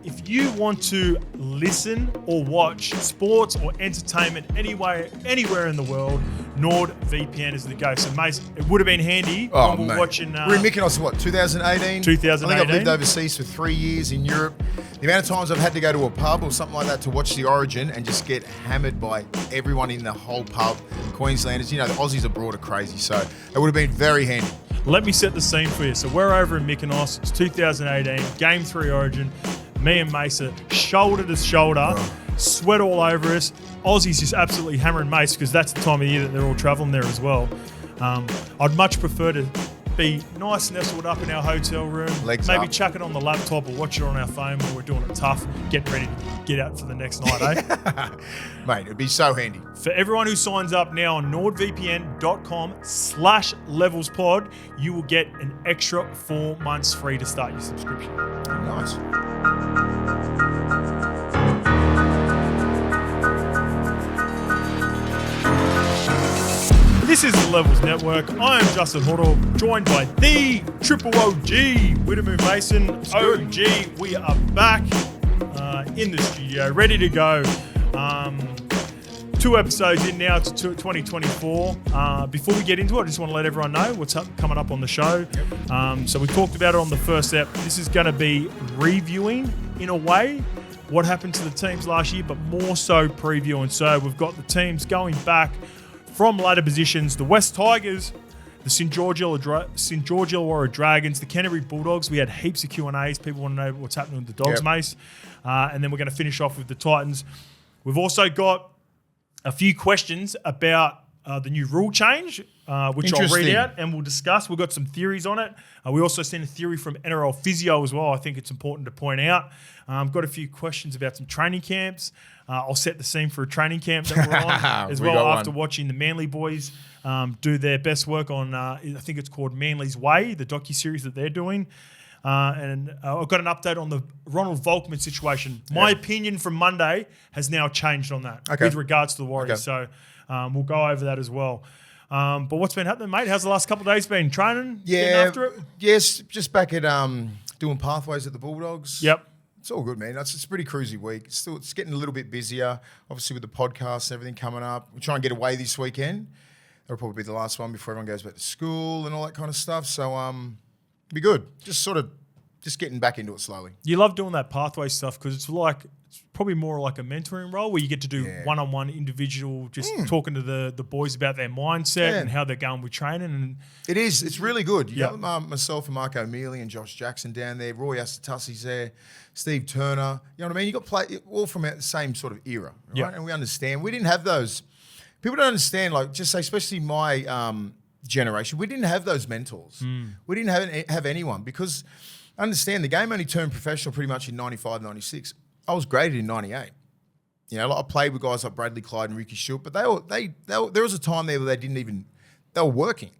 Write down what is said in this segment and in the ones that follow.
if you want to listen or watch sports or entertainment anywhere in the world, NordVPN is the go. So, mate, it would have been handy when we were watching... we're in Mykonos, what, 2018? 2018. I think I've lived overseas for 3 years in Europe. The amount of times I've had to go to a pub or something like that to watch the Origin and just get hammered by everyone in the whole pub. Queenslanders, the Aussies abroad are crazy. So, it would have been very handy. Let me set the scene for you. So, we're over in Mykonos. It's 2018, Game 3 Origin. Me and Mesa, shoulder to shoulder, sweat all over us. Aussies just absolutely hammering Mace because that's the time of year that they're all travelling there as well. I'd much prefer to be nice nestled up in our hotel room, maybe chuck it on the laptop or watch it on our phone when we're doing it tough, getting ready to get out for the next night, eh? Mate, it'd be so handy. For everyone who signs up now on nordvpn.com/levelspod, you will get an extra 4 months free to start your subscription. Nice. This is the Levels Network. I am Justin Horo, joined by the Triple OG, Willie Mason OG. We are back in the studio, ready to go. 2 episodes in now to 2024. Before we get into it, I just want to let everyone know what's coming up on the show. Yep. So we talked about it on the first ep. This is going to be reviewing, in a way, what happened to the teams last year, but more so previewing. So we've got the teams going back from ladder positions, the West Tigers, the St George Illawarra Dragons, the Canterbury Bulldogs. We had heaps of Q&As. People want to know what's happening with the Dogs, Mace. And then we're going to finish off with the Titans. We've also got a few questions about the new rule change, which I'll read out and we'll discuss. We've got some theories on it. We also sent a theory from NRL Physio as well. I think it's important to point out. Got a few questions about some training camps. I'll set the scene for a training camp that we're on as well after watching the Manly boys do their best work on, I think it's called Manly's Way, the docuseries that they're doing. And I've got an update on the Ronald VOLKMAN situation. My opinion from Monday has now changed on that with regards to the Warriors. So we'll go over that as well. But what's been happening, mate? How's the last couple of days been? Training? Getting after it? Yes, just back at doing pathways at the Bulldogs. Yep. It's all good, man. It's a pretty cruisy week. It's getting a little bit busier, obviously with the podcast and everything coming up. We're trying to get away this weekend. That'll probably be the last one before everyone goes back to school and all that kind of stuff. So it'll be good. Just getting back into it slowly. You love doing that pathway stuff because it's probably more like a mentoring role where you get to do one-on-one individual, just talking to the boys about their mindset and how they're going with training. And it is. It's really good. You got myself and Mark O'Mealy and Josh Jackson down there. Roy Asatussi's there. Steve Turner. You know what I mean? You got all from the same sort of era, right? Yep. And we understand. We didn't have those. People don't understand, like, just say, especially my generation, we didn't have those mentors. We didn't have anyone because, understand, the game only turned professional pretty much in 95, 96. I was graded in 98. You know, I played with guys like Bradley Clyde and Ricky Short, but there was a time there where they were working.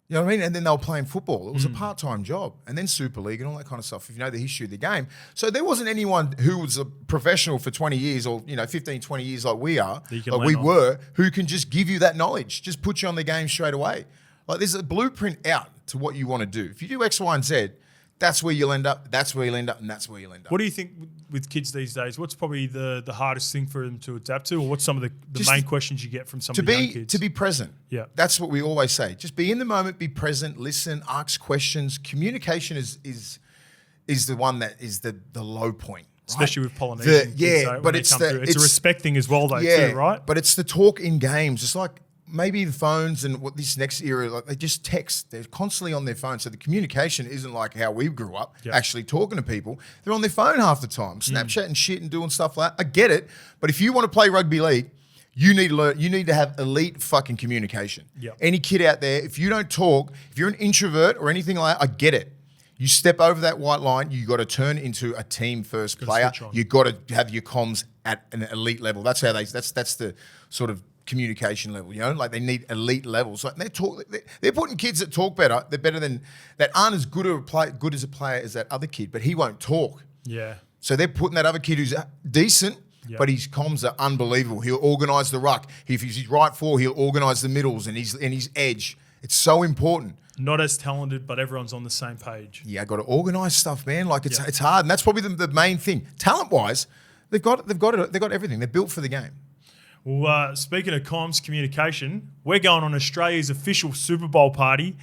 You know what I mean? And then they were playing football. It was a part-time job. And then Super League and all that kind of stuff, if you know the history of the game. So there wasn't anyone who was a professional for 20 years or, 15, 20 years like we are, who can just give you that knowledge, just put you on the game straight away. Like there's a blueprint out to what you want to do. If you do X, Y, and Z, that's where you'll end up, that's where you'll end up, and that's where you'll end up. What do you think with kids these days? What's probably the hardest thing for them to adapt to, or what's some of the main questions you get from some of the young kids? To be present. Yeah. That's what we always say. Just be in the moment, be present, listen, ask questions. Communication is the one that is the low point. Right? Especially with Polynesian. But it's a respect thing as well, though, too, right? But it's the talk in games. It's like maybe the phones and what this next era, like they just text. They're constantly on their phone. So the communication isn't like how we grew up, actually talking to people. They're on their phone half the time, Snapchatting shit and doing stuff like that. I get it. But if you want to play rugby league, you need to learn. You need to have elite fucking communication. Yep. Any kid out there, if you don't talk, if you're an introvert or anything like that, I get it. You step over that white line, you got to turn into a team first player. You got to have your comms at an elite level. That's how that's the sort of communication level, like they need elite levels. Like they're putting kids that talk better. They're better than that aren't as good as a player as that other kid, but he won't talk. Yeah. So they're putting that other kid who's decent, but his comms are unbelievable. He'll organise the ruck. If he's right for, he'll organise the middles and his edge. It's so important. not as talented, but everyone's on the same page. Yeah, got to organise stuff, man. Like it's hard, and that's probably the main thing. Talent-wise, they've got everything. They're built for the game. Well, speaking of comms communication, we're going on Australia's official Super Bowl party.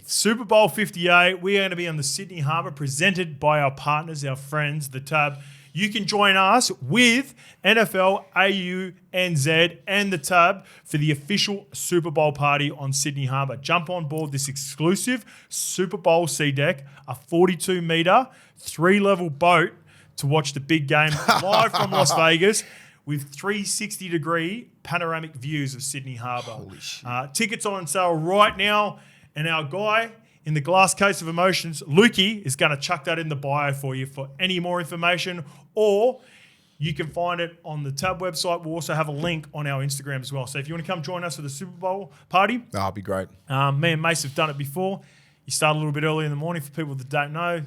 Super Bowl 58. We're going to be on the Sydney Harbour, presented by our partners, our friends, the Tab. You can join us with NFL, AU, NZ, and the Tab for the official Super Bowl party on Sydney Harbour. Jump on board this exclusive Super Bowl sea deck, a 42-metre, 3-level boat to watch the big game live from Las Vegas, with 360-degree panoramic views of Sydney Harbour. Holy shit. Tickets are on sale right now, and our guy in the glass case of emotions, Lukey, is going to chuck that in the bio for you for any more information, or you can find it on the Tab website. We'll also have a link on our Instagram as well. So if you want to come join us for the Super Bowl party, that'll be great. Me and Mace have done it before. You start a little bit early in the morning. For people that don't know,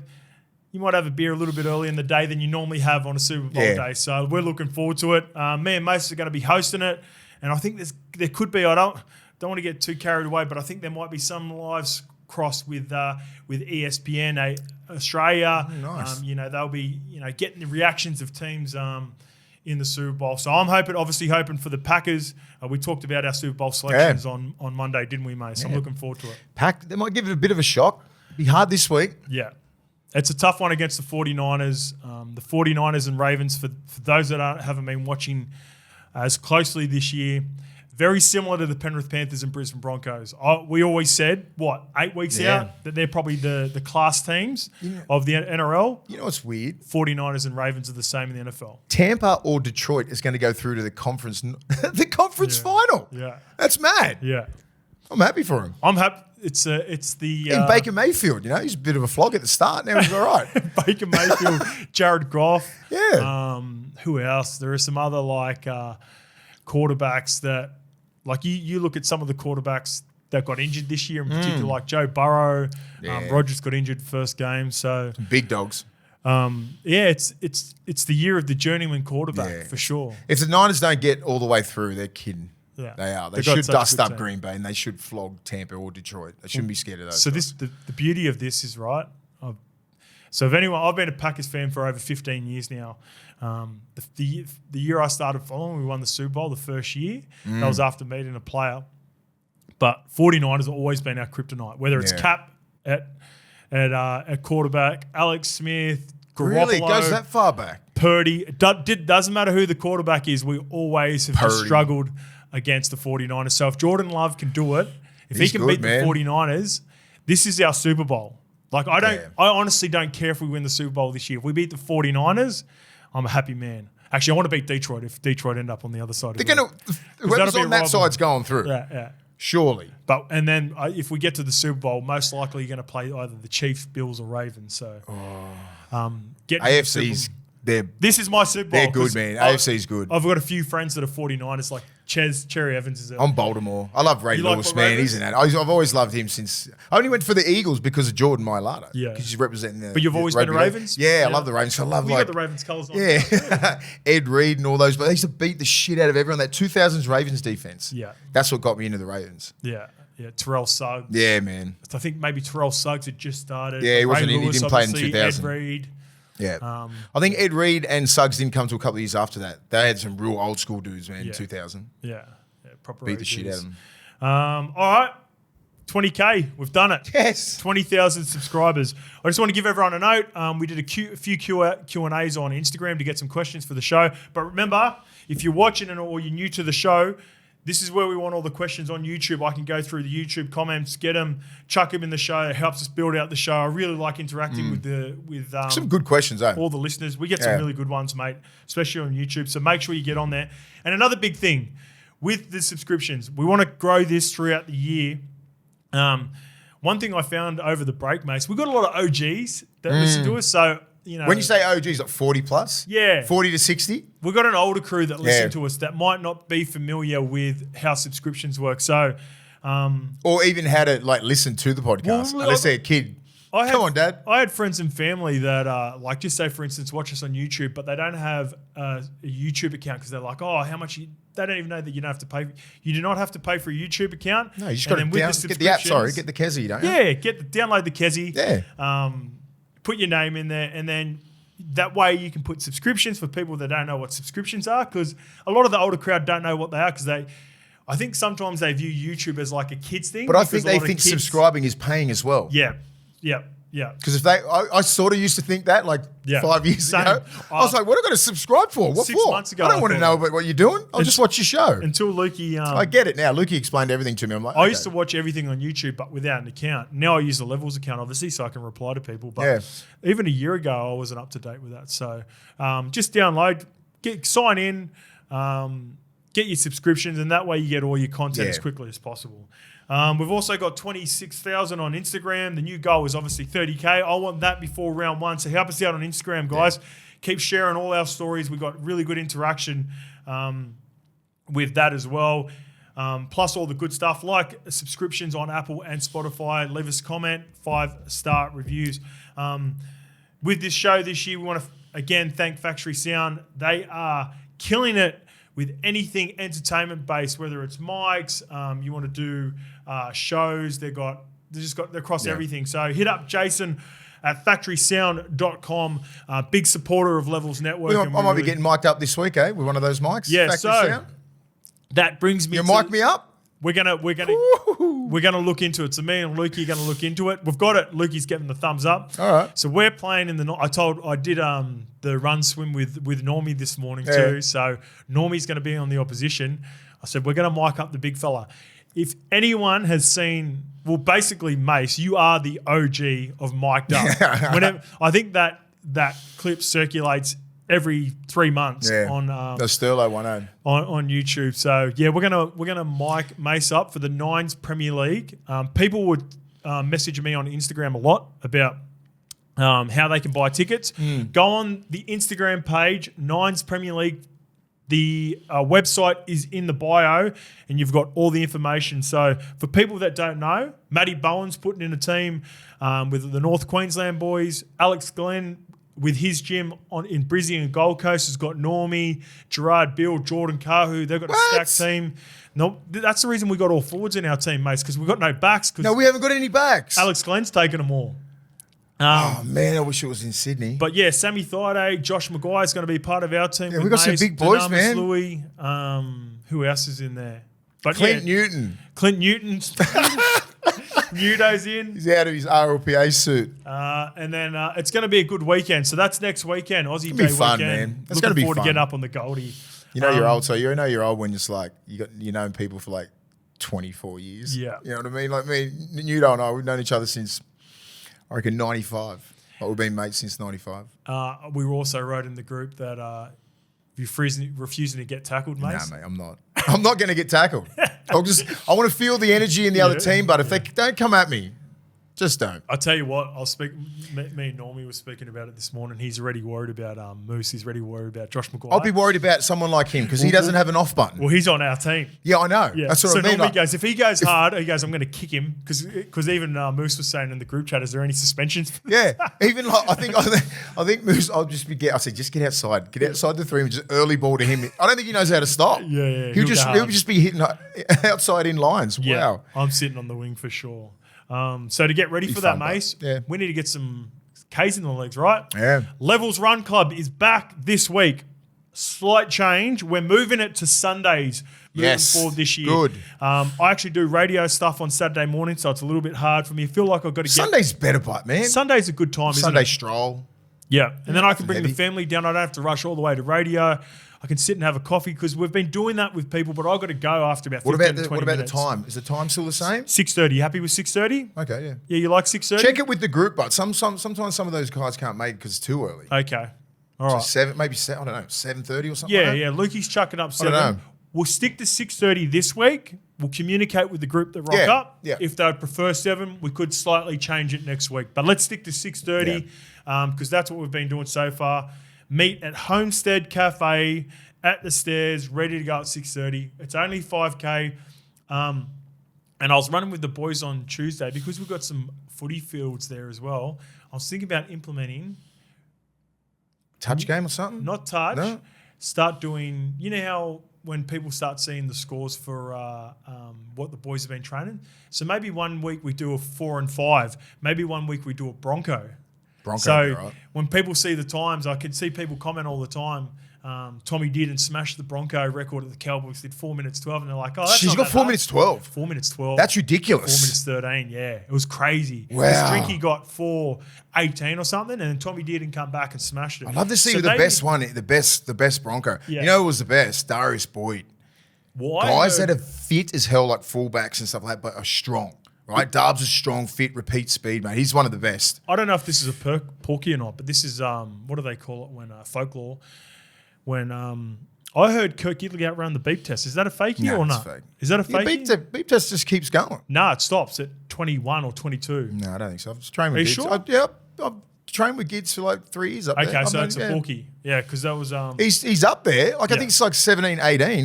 you might have a beer a little bit earlier in the day than you normally have on a Super Bowl day. So we're looking forward to it. Me and Mace are going to be hosting it. And I think there could be, I don't want to get too carried away, but I think there might be some lives crossed with ESPN Australia. Oh, nice. They'll be getting the reactions of teams in the Super Bowl. So I'm obviously hoping for the Packers. We talked about our Super Bowl selections on Monday, didn't we, mate? So I'm looking forward to it. They might give it a bit of a shock. Be hard this week. Yeah. It's a tough one against the 49ers. The 49ers and Ravens, for those that haven't been watching as closely this year, very similar to the Penrith Panthers and Brisbane Broncos. We always said, 8 weeks out, that they're probably the class teams of the NRL. You know what's weird? 49ers and Ravens are the same in the NFL. Tampa or Detroit is going to go through to the conference final. Yeah. That's mad. Yeah. I'm happy for him. I'm happy. It's the in Baker Mayfield, he's a bit of a flog at the start. Now he's all right. Baker Mayfield, Jared Goff. Yeah. Who else? There are some other quarterbacks that, you look at some of the quarterbacks that got injured this year, in particular, like Joe Burrow. Rodgers got injured first game, so some big dogs. It's the year of the journeyman quarterback for sure. If the Niners don't get all the way through, they're kidding. Yeah. They are. They should dust up Green Bay, and they should flog Tampa or Detroit. They shouldn't be scared of those. So the beauty of this is, right, so if anyone, I've been a Packers fan for over 15 years now. The year I started following, we won the Super Bowl the first year. That was after meeting a player. But 49ers have always been our kryptonite, whether it's Cap at quarterback, Alex Smith, Garoppolo. Really? It goes that far back? Purdy. Doesn't matter who the quarterback is, we always have just struggled against the 49ers. So if Jordan Love can do it, if he can beat the 49ers, this is our Super Bowl. I honestly don't care if we win the Super Bowl this year. If we beat the 49ers, I'm a happy man. Actually, I want to beat Detroit if Detroit end up on the other side. They're going to, whoever's on that side's going through. Yeah. Surely. And then if we get to the Super Bowl, most likely you're going to play either the Chiefs, Bills, or Ravens. So, AFC's this is my Super Bowl. They're good, man. AFC's good. I've got a few friends that are 49ers, like Cherry Evans is. I'm Baltimore. I love Ray Lewis, man. He's in that. I've always loved him since. I only went for the Eagles because of Jordan Mailata. Yeah, because he's representing the. But you've always been a Ravens. Yeah, I love the Ravens. I love got the Ravens colours on. Yeah, Ed Reed and all those. But they used to beat the shit out of everyone. That 2000s Ravens defense. Yeah, that's what got me into the Ravens. Yeah. Terrell Suggs. Yeah, man. I think maybe Terrell Suggs had just started. Yeah, he didn't play in 2000. Ed Reed. Yeah, I think Ed Reed and Suggs didn't come to a couple of years after that. They had some real old school dudes, man. In 2000. Yeah, proper. Beat the shit out of them. All right, 20K, we've done it. Yes, 20,000 subscribers. I just want to give everyone a note. We did a few Q&As on Instagram to get some questions for the show. But remember, if you're watching or you're new to the show, this is where we want all the questions on YouTube. I can go through the YouTube comments, get them, chuck them in the show. It helps us build out the show. I really like interacting with some good questions, all the listeners. We get some really good ones, mate, especially on YouTube. So make sure you get on there. And another big thing with the subscriptions, we want to grow this throughout the year. One thing I found over the break, mates, we've got a lot of OGs that listen to us. So, when you say OGs, like 40 plus? Yeah. 40 to 60? We've got an older crew that listen to us that might not be familiar with how subscriptions work. So, or even how to listen to the podcast, unless they're a kid. Come on, Dad. I had friends and family that, like, just say, for instance, watch us on YouTube, but they don't have a YouTube account because they're like, oh, how much? They don't even know that you don't have to pay. You do not have to pay for a YouTube account. No, you just got to get the app. Sorry, get the Kezi, don't you? Yeah, download the Kezi. Yeah. Put your name in there, and then that way you can put subscriptions for people that don't know what subscriptions are, because a lot of the older crowd don't know what they are, because I think sometimes they view YouTube as like a kids thing. But I think they think subscribing is paying as well. Yeah. Because if I sort of used to think that 5 years ago. I was like, what have I got to subscribe for? What 6 for? months ago, I don't want to know about what you're doing. I'll just watch your show. Until Lukey... I get it now. Lukey explained everything to me. I'm like, I used to watch everything on YouTube, but without an account. Now I use the Levels account, obviously, so I can reply to people. But even a year ago, I wasn't up to date with that. So just download, sign in, get your subscriptions, and that way you get all your content as quickly as possible. We've also got 26,000 on Instagram. The new goal is obviously 30K. I want that before round 1. So help us out on Instagram, guys. Yeah. Keep sharing all our stories. We've got really good interaction with that as well. Plus all the good stuff like subscriptions on Apple and Spotify. Leave us a comment, 5-star reviews. With this show this year, we want to, again, thank Factory Sound. They are killing it with anything entertainment-based, whether it's mics, you want to do shows. They're across everything. So hit up Jason at factorysound.com. Big supporter of Levels Network. I might be getting mic'd up this week, with one of those mics. Yeah, Factory Sound. That brings me. You mic me up. We're gonna look into it. So me and Lukey are gonna look into it. We've got it. Lukey's getting the thumbs up. All right. So we're playing in the. I did the run swim with Normie this morning too. So Normie's gonna be on the opposition. I said we're gonna mic up the big fella. If anyone has seen, well, basically Mace, you are the OG of mic'd up. I think that clip circulates every 3 months on the Sterlo one on YouTube. So yeah, we're gonna mic Mace up for the Nines Premier League. People would message me on Instagram a lot about how they can buy tickets. Go on the Instagram page, Nines Premier League. The website is in the bio, and you've got all the information. So for people that don't know, Matty Bowen's putting in a team with the North Queensland boys. Alex Glenn with his gym in Brisbane and Gold Coast has got Normie, Gerard Bill, Jordan Kahu. They've got a stacked team. No, that's the reason we got all forwards in our team, mates, because we've got no backs. No, we haven't got any backs. Alex Glenn's taken them all. Oh, man, I wish it was in Sydney. But, yeah, Sammy Thaiday, Josh Maguire's going to be part of our team. Yeah, we've got some big boys, man. Louis, who else is in there? But Clint Newton's. Nudo's in. He's out of his RLPA suit. And then it's going to be a good weekend. So that's next weekend, Aussie Day fun, weekend. Man. It's going to be fun. Looking forward to getting up on the Goldie. You know you're old, so you know you're old when it's like you know people for like 24 years. Yeah. You know what I mean? Like me, Nudo and I, we've known each other since, I reckon, 95. Like we've been mates since 95. We also wrote in the group that you're refusing to get tackled, mate. Nah, mate, I'm not. I'm not going to get tackled. I want to feel the energy in the other team, but if they don't come at me, just don't. I'll tell you what, me and Normie were speaking about it this morning. He's already worried about Moose. He's already worried about Josh Maguire. I'll be worried about someone like him because he doesn't have an off button. Well, he's on our team. Yeah, I know. Yeah. That's what I mean. So Normie goes, if he goes hard, he goes, I'm going to kick him because even Moose was saying in the group chat, is there any suspensions? Yeah. Even like, I think Moose, I said, just get outside. Get outside the 3 and just early ball to him. I don't think he knows how to stop. Yeah. He'll just be hitting outside in lines. Yeah. Wow. I'm sitting on the wing for sure. So to get ready for that, Mace, we need to get some Ks in the legs, right? Yeah. Levels Run Club is back this week. Slight change. We're moving it to Sundays moving forward this year. Good. I actually do radio stuff on Saturday morning, so it's a little bit hard for me. I feel like I've got to get... Sunday's better, but man. Sunday's a good time, Sunday isn't it? stroll. Yeah. And then I can bring the family down. I don't have to rush all the way to radio. I can sit and have a coffee because we've been doing that with people, but I've got to go after about 15 to 20 minutes. What about the time? Is the time still the same? 6:30. You happy with 6:30? Okay, yeah. Yeah, you like 6:30? Check it with the group, but sometimes some of those guys can't make it because it's too early. Okay. All right. So 7:30 or something Yeah, like that? yeah. Lukey's chucking up 7. I don't know. We'll stick to 6:30 this week. We'll communicate with the group that rock up. Yeah. If they prefer 7, we could slightly change it next week. But let's stick to 6:30 because that's what we've been doing so far. Meet at Homestead Cafe at the stairs, ready to go at 6:30. It's only 5K. And I was running with the boys on Tuesday because we've got some footy fields there as well. I was thinking about implementing Touch game or something? not touch. No? Start doing. You know how when people start seeing the scores for what the boys have been training. So maybe one week we do a 4 and 5. Maybe one week we do a Bronco. So right. when people see the times, I can see people comment all the time. Tommy did and smashed the Bronco record at the Cowboys, did 4 minutes 12, and they're like, oh, that's She's not got that 4 bad. minutes 12. 4 minutes 12. That's 4 ridiculous. minutes 13, yeah. It was crazy. Wow. Drinky got 4:18 or something, and then Tommy did and come back and smashed it. I'd love to see So the maybe- best one, the best Bronco. Yeah. You know who was the best? Darius Boyd. Why? Guys that are fit as hell, like fullbacks and stuff like that, but are strong. Right? Darbs is strong, fit, repeat speed, mate. He's one of the best. I don't know if this is a porky or not, but this is, what do they call it when folklore? When I heard Kurt Gidley outrun the beep test. Is that a fakie or it's not? fake. Is that a Yeah, fakie? beep test just keeps going. Nah, it stops at 21 or 22. No, I don't think so. I've trained with Are you Gids. sure? I've trained with Gids for like 3 years up there. Okay, so I mean, it's a porky. Yeah, because that was He's up there. Like I Yeah. think it's like 17, 18.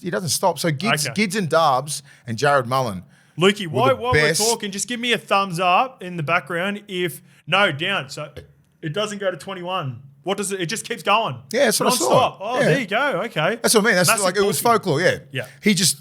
He doesn't stop. So Gids, Okay. Gids and Darbs and Jared Mullen. Lukey, while we're best. talking, just give me a thumbs up in the background if no down. So it doesn't go to 21. What does it? It just keeps going. Yeah, that's what I saw. Non-stop. Oh, Yeah. there you go. Okay, That's what I mean. That's Massive like it was porky. folklore. Yeah. Yeah. He just.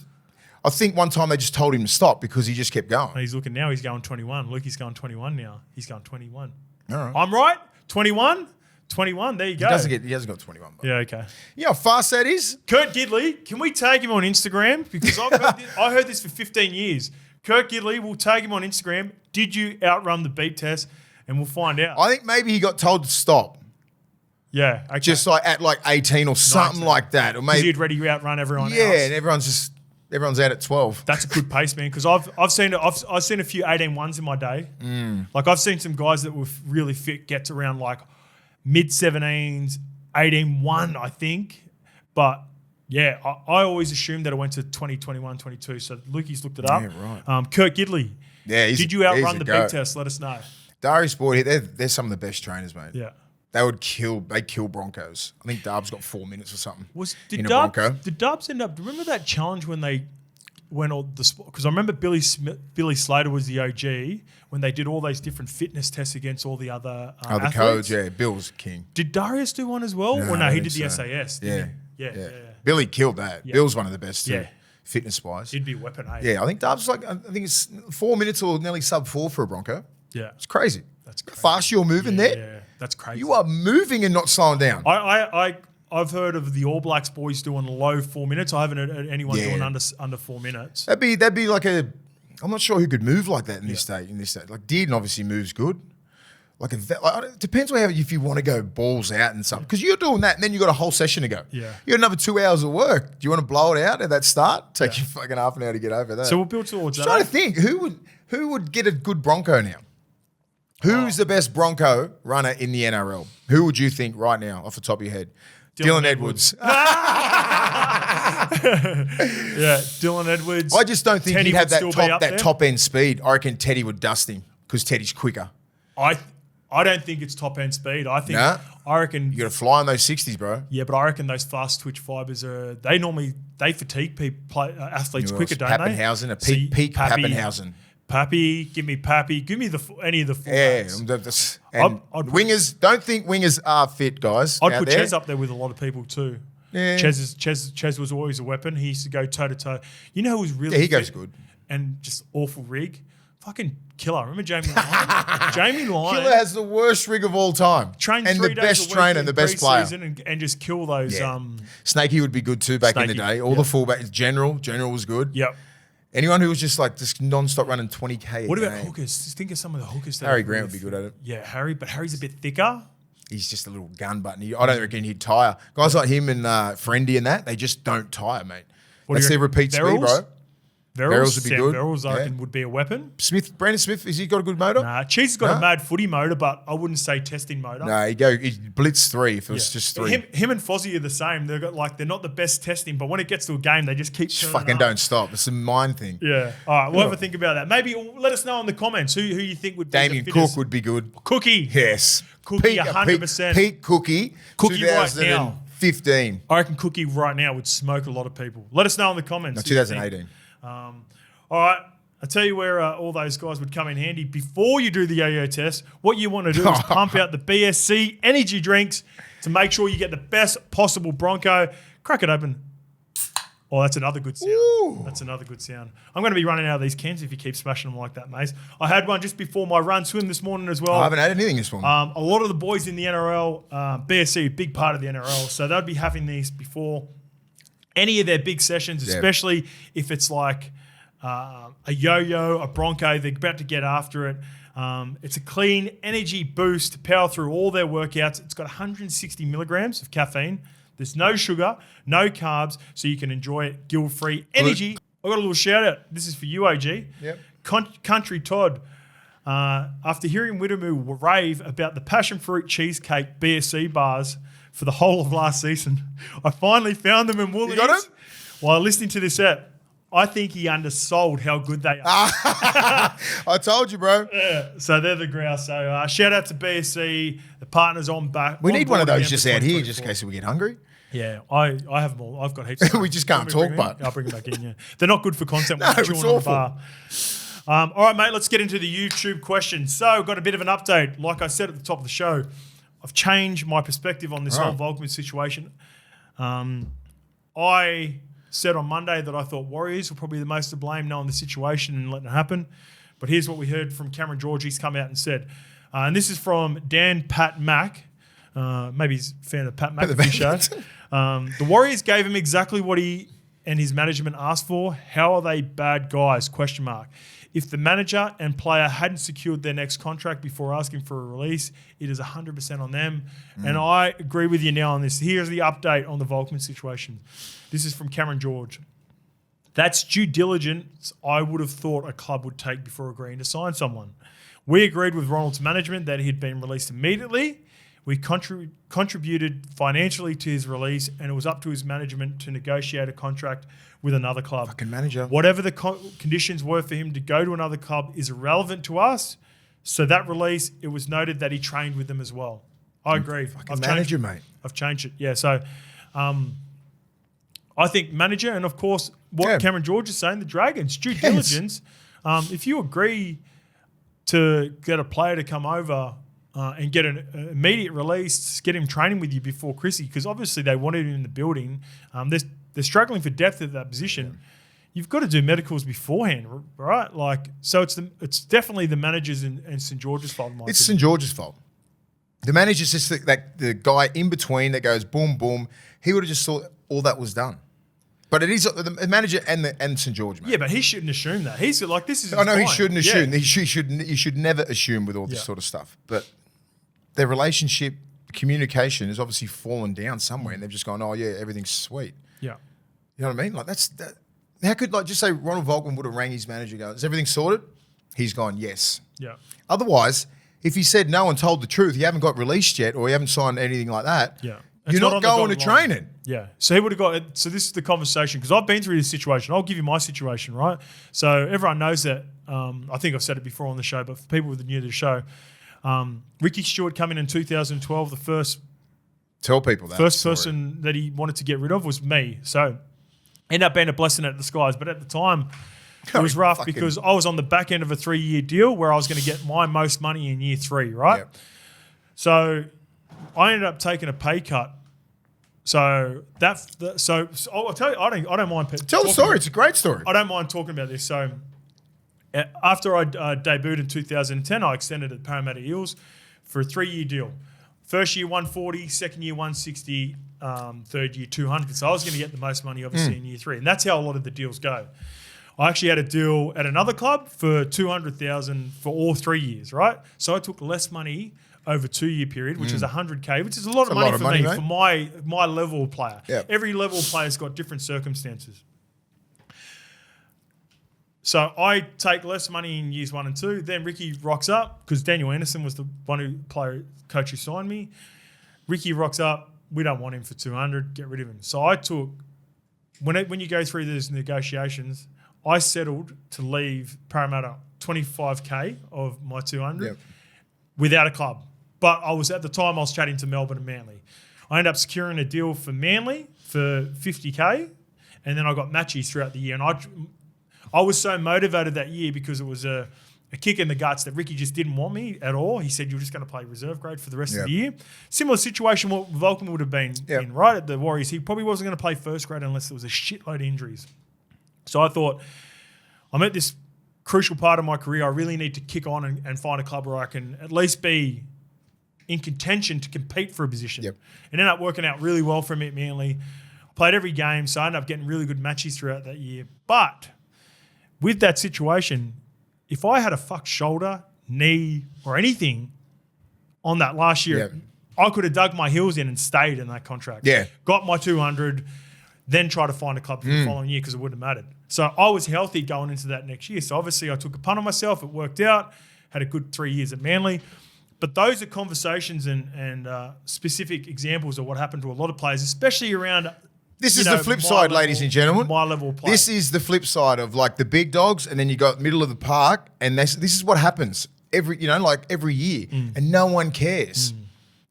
I think one time they just told him to stop because he just kept going. And he's looking now. He's going 21. Lukey's going 21 now. He's going 21. All right. I'm right. 21. 21. There you go. He hasn't got 21. But. Yeah. Okay. You know how fast that is? Kurt Gidley, can we tag him on Instagram? Because I heard this for 15 years. Kurt Gidley, we'll tag him on Instagram. Did you outrun the beep test? And we'll find out. I think maybe he got told to stop. Yeah. Okay. Just like at like 18 or something 19. like that. Or because maybe you'd ready outrun everyone yeah, else. and everyone's out at 12. That's a good pace, man. Because I've seen a few 18-1s in my day. Like I've seen some guys that were really fit get to around like mid 17s, 18-1, I think. But yeah, I always assumed that it went to 20, 21, 22. So Lukey's looked it up. Yeah, right. Kurt Gidley. Yeah, did you he's outrun a the goat. beep test? Let us know. Darius Boyd, they're some of the best trainers, mate. Yeah. They'd kill Broncos. I think Darbs got 4 minutes or something. Did in a Bronco. Dubs end up? Remember that challenge when they went all the sport? Because I remember Billy Slater was the OG when they did all those different fitness tests against all the other The athletes. codes, yeah. Bill's king. Did Darius do one as well? No, Or no, I he think did the so. SAS. Yeah. Didn't he? Yeah. Billy killed that. Yeah. Bill's one of the best too, Yeah. fitness-wise. He'd be a weapon, eh? Yeah, I think Darbs I think it's 4 minutes or nearly sub 4 for a Bronco. Yeah. It's crazy. That's crazy. Fast you're moving there. Yeah, that's crazy. You are moving and not slowing down. I've heard of the All Blacks boys doing low 4 minutes. I haven't heard anyone Yeah. doing under 4 minutes. That'd be like a. I'm not sure who could move like that in this state. Like Dearden obviously moves good. It depends if you want to go balls out and something. Because you're doing that and then you got a whole session to go. Yeah. You got another 2 hours of work. Do you want to blow it out at that start? Take you fucking half an hour to get over that. So we'll build towards I'm that. trying to think who would get a good Bronco now. Who's the best Bronco runner in the NRL? Who would you think right now, off the top of your head? Dylan Edwards. Yeah, Dylan Edwards. I just don't think Teddy he'd have would still be up that there. top end speed. I reckon Teddy would dust him because Teddy's quicker. I don't think it's top end speed. I think Nah. I reckon You got to fly on those 60s, bro. yeah, but I reckon those fast twitch fibers they fatigue athletes Who quicker, else? don't they? Pappenhausen, a See, peak Pappy, Pappenhausen. Pappy, give me any of the full Yeah, backs. and I'd put- wingers. Don't think wingers are fit, guys. I'd out put there. Ches up there with a lot of people too. Yeah. Ches was always a weapon. He used to go toe to toe. You know who was really Yeah, he goes fit good. and just awful rig? Fucking killer. Remember Jamie Lyon? Jamie Lyon Killer has the worst rig of all time, trained and 3 the days best a week trainer, in the best player. pre-season and just kill those. Yeah. Snakey would be good too back in the Snakey, day. All yeah. the fullbacks. General was good. Yep. Anyone who was just like just non-stop running 20K. What a about game. hookers? Just think of some of the hookers. That Harry are Grant really would be good at it. Yeah, but Harry's a bit thicker. He's just a little gun button. I don't reckon he'd tire. Guys like him and Friendy and that, they just don't tire, mate. What do That's you their reckon? repeat speed, Verrills? bro. Verrills would be Sam good. Verrills, I Yeah. reckon, would be a weapon. Brandon Smith, has he got a good motor? Nah, Cheese has got Nah. a mad footy motor, but I wouldn't say testing motor. No, he'd blitz 3 if it was just 3. Him and Fozzie are the same. They're not the best testing, but when it gets to a game, they just keep Just turning fucking up. don't stop. It's a mind thing. Yeah. All right, we'll have a think about that. Maybe let us know in the comments who you think would be Damien the Cook fittest. would be good. Cookie. Yes. Cookie, 100%. Peak Cookie. Cookie right now. 2015. I reckon Cookie right now would smoke a lot of people. Let us know in the comments. No, who you think. 2018. All right. I tell you where all those guys would come in handy. Before you do the yo-yo test, what you want to do is pump out the BSC energy drinks to make sure you get the best possible Bronco. Crack it open. Oh, that's another good sound. Ooh. That's another good sound. I'm going to be running out of these cans if you keep smashing them like that, Mace. I had one just before my run swim this morning as well. I haven't had anything this morning. A lot of the boys in the NRL, BSC, a big part of the NRL, so they'd be having these before any of their big sessions, especially if it's like a yo-yo, a Bronco, they're about to get after it. It's a clean energy boost to power through all their workouts. It's got 160 milligrams of caffeine. There's no sugar, no carbs, so you can enjoy it guilt-free. Energy. I got a little shout-out. This is for you, OG. Yep. Country Todd. After hearing Widomu rave about the passion fruit cheesecake BSC bars for the whole of last season, I finally found them in Woolies. You got them? While listening to this app, I think he undersold how good they are. I told you, bro. Yeah, so they're the grouse. So shout out to BSC, the partners on back. We need one of those again just for out here, just 2024. in case we get hungry. Yeah, I have them all. I've got heaps. We just can't talk, but I'll bring them back in. Yeah, they're not good for content. No, When you're it's chewing on the awful. bar. All right, mate. Let's get into the YouTube questions. So, got a bit of an update. Like I said at the top of the show, I've changed my perspective on this whole VOLKMAN situation. I said on Monday that I thought Warriors were probably the most to blame, knowing the situation and letting it happen. But here's what we heard from Cameron George. He's come out and said, and this is from Dan Pat Mack. Maybe he's a fan of Pat McAfee show. The Warriors gave him exactly what he and his management asked for. How are they bad guys? ? If the manager and player hadn't secured their next contract before asking for a release, it is 100% on them. And I agree with you now on this. Here's the update on the VOLKMAN situation. This is from Cameron George. That's due diligence I would have thought a club would take before agreeing to sign someone. We agreed with Ronald's management that he'd been released immediately. We contributed financially to his release, and it was up to his management to negotiate a contract with another club. Fucking manager. Whatever the conditions were for him to go to another club is irrelevant to us. So that release, it was noted that he trained with them as well. I agree. Fucking manager, mate. I've changed it. Yeah, so I think manager, and of course, what Cameron George is saying, the Dragons, due diligence. If you agree to get a player to come over and get an immediate release, get him training with you before Chrissy, because obviously they wanted him in the building. They're struggling for depth at that position. You've got to do medicals beforehand, right? Like, so it's definitely the managers and St. George's fault. It's St. George's fault. The manager's just the guy in between that goes boom, boom. He would have just thought all that was done. But it is the manager and St. George, man. Yeah, but he shouldn't assume that. He's like, this is. I know fine. he shouldn't assume. Yeah. You should never assume with all this sort of stuff. But their relationship, communication has obviously fallen down somewhere, and they've just gone, oh yeah, everything's sweet. Yeah. You know what I mean? Like that. How could just say Ronald VOLKMAN would have rang his manager, go, is everything sorted? He's gone, yes. Yeah. Otherwise, if he said no and told the truth, you haven't got released yet, or you haven't signed anything like that. Yeah. You're not going to training. Yeah. So he would have got. So this is the conversation, because I've been through this situation. I'll give you my situation, right? So everyone knows that. I think I've said it before on the show, but for people who are new to the show, Ricky Stewart come in 2012. The first person that he wanted to get rid of was me. So ended up being a blessing at the skies. But at the time, it was rough because I was on the back end of a 3-year deal where I was going to get my most money in year 3, right? Yep. So I ended up taking a pay cut. So I'll tell you, I don't mind. Tell the story. It's a great story. I don't mind talking about this. So after I debuted in 2010, I extended at Parramatta Eels for a 3-year deal. First year 140, second year 160, third year 200. So I was going to get the most money obviously in year 3, and that's how a lot of the deals go. I actually had a deal at another club for $200,000 for all 3 years, right? So I took less money over a 2-year period, which is $100K, which is a lot of money for me, for my level of player. Yep. Every level of player's got different circumstances. So I take less money in years 1 and 2. Then Ricky rocks up, because Daniel Anderson was the coach who signed me. Ricky rocks up. We don't want him for 200. Get rid of him. So I took, when you go through those negotiations, I settled to leave Parramatta 25K of my 200 without a club. But I was chatting to Melbourne and Manly. I ended up securing a deal for Manly for 50K, and then I got matches throughout the year. And I was so motivated that year because it was a kick in the guts that Ricky just didn't want me at all. He said, you're just going to play reserve grade for the rest of the year. Similar situation what VOLKMAN would have been in, right, at the Warriors. He probably wasn't going to play first grade unless there was a shitload of injuries. So I thought, I'm at this crucial part of my career. I really need to kick on and find a club where I can at least be in contention to compete for a position. It ended up working out really well for me at Manly. Played every game, so I ended up getting really good matches throughout that year. But with that situation, if I had a fucked shoulder, knee, or anything on that last year, I could have dug my heels in and stayed in that contract. Got my 200, then try to find a club for the following year because it wouldn't have mattered. So I was healthy going into that next year. So obviously I took a punt on myself. It worked out. Had a good 3 years at Manly. But those are conversations and specific examples of what happened to a lot of players, especially around... This is the flip side, ladies and gentlemen. My level of play. This is the flip side of like the big dogs, and then you got middle of the park, and this is what happens every year, and no one cares.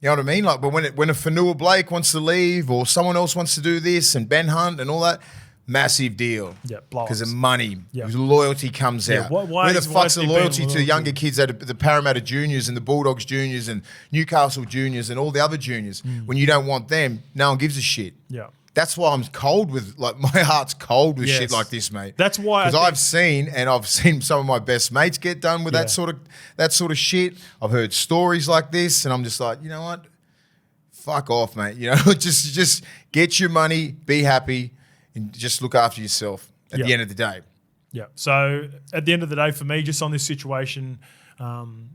You know what I mean? Like, but when a Fanua Blake wants to leave, or someone else wants to do this, and Ben Hunt and all that, massive deal. Because of money, loyalty comes out. Where the fuck's the loyalty to the younger kids at the Parramatta Juniors and the Bulldogs Juniors and Newcastle Juniors and all the other juniors? When you don't want them, no one gives a shit. That's why I'm cold with, like, my heart's cold with shit like this, mate. That's why, because I've seen some of my best mates get done with that sort of shit. I've heard stories like this, and I'm just like, you know what? Fuck off, mate. You know, just get your money, be happy, and just look after yourself at the end of the day. So at the end of the day, for me, just on this situation,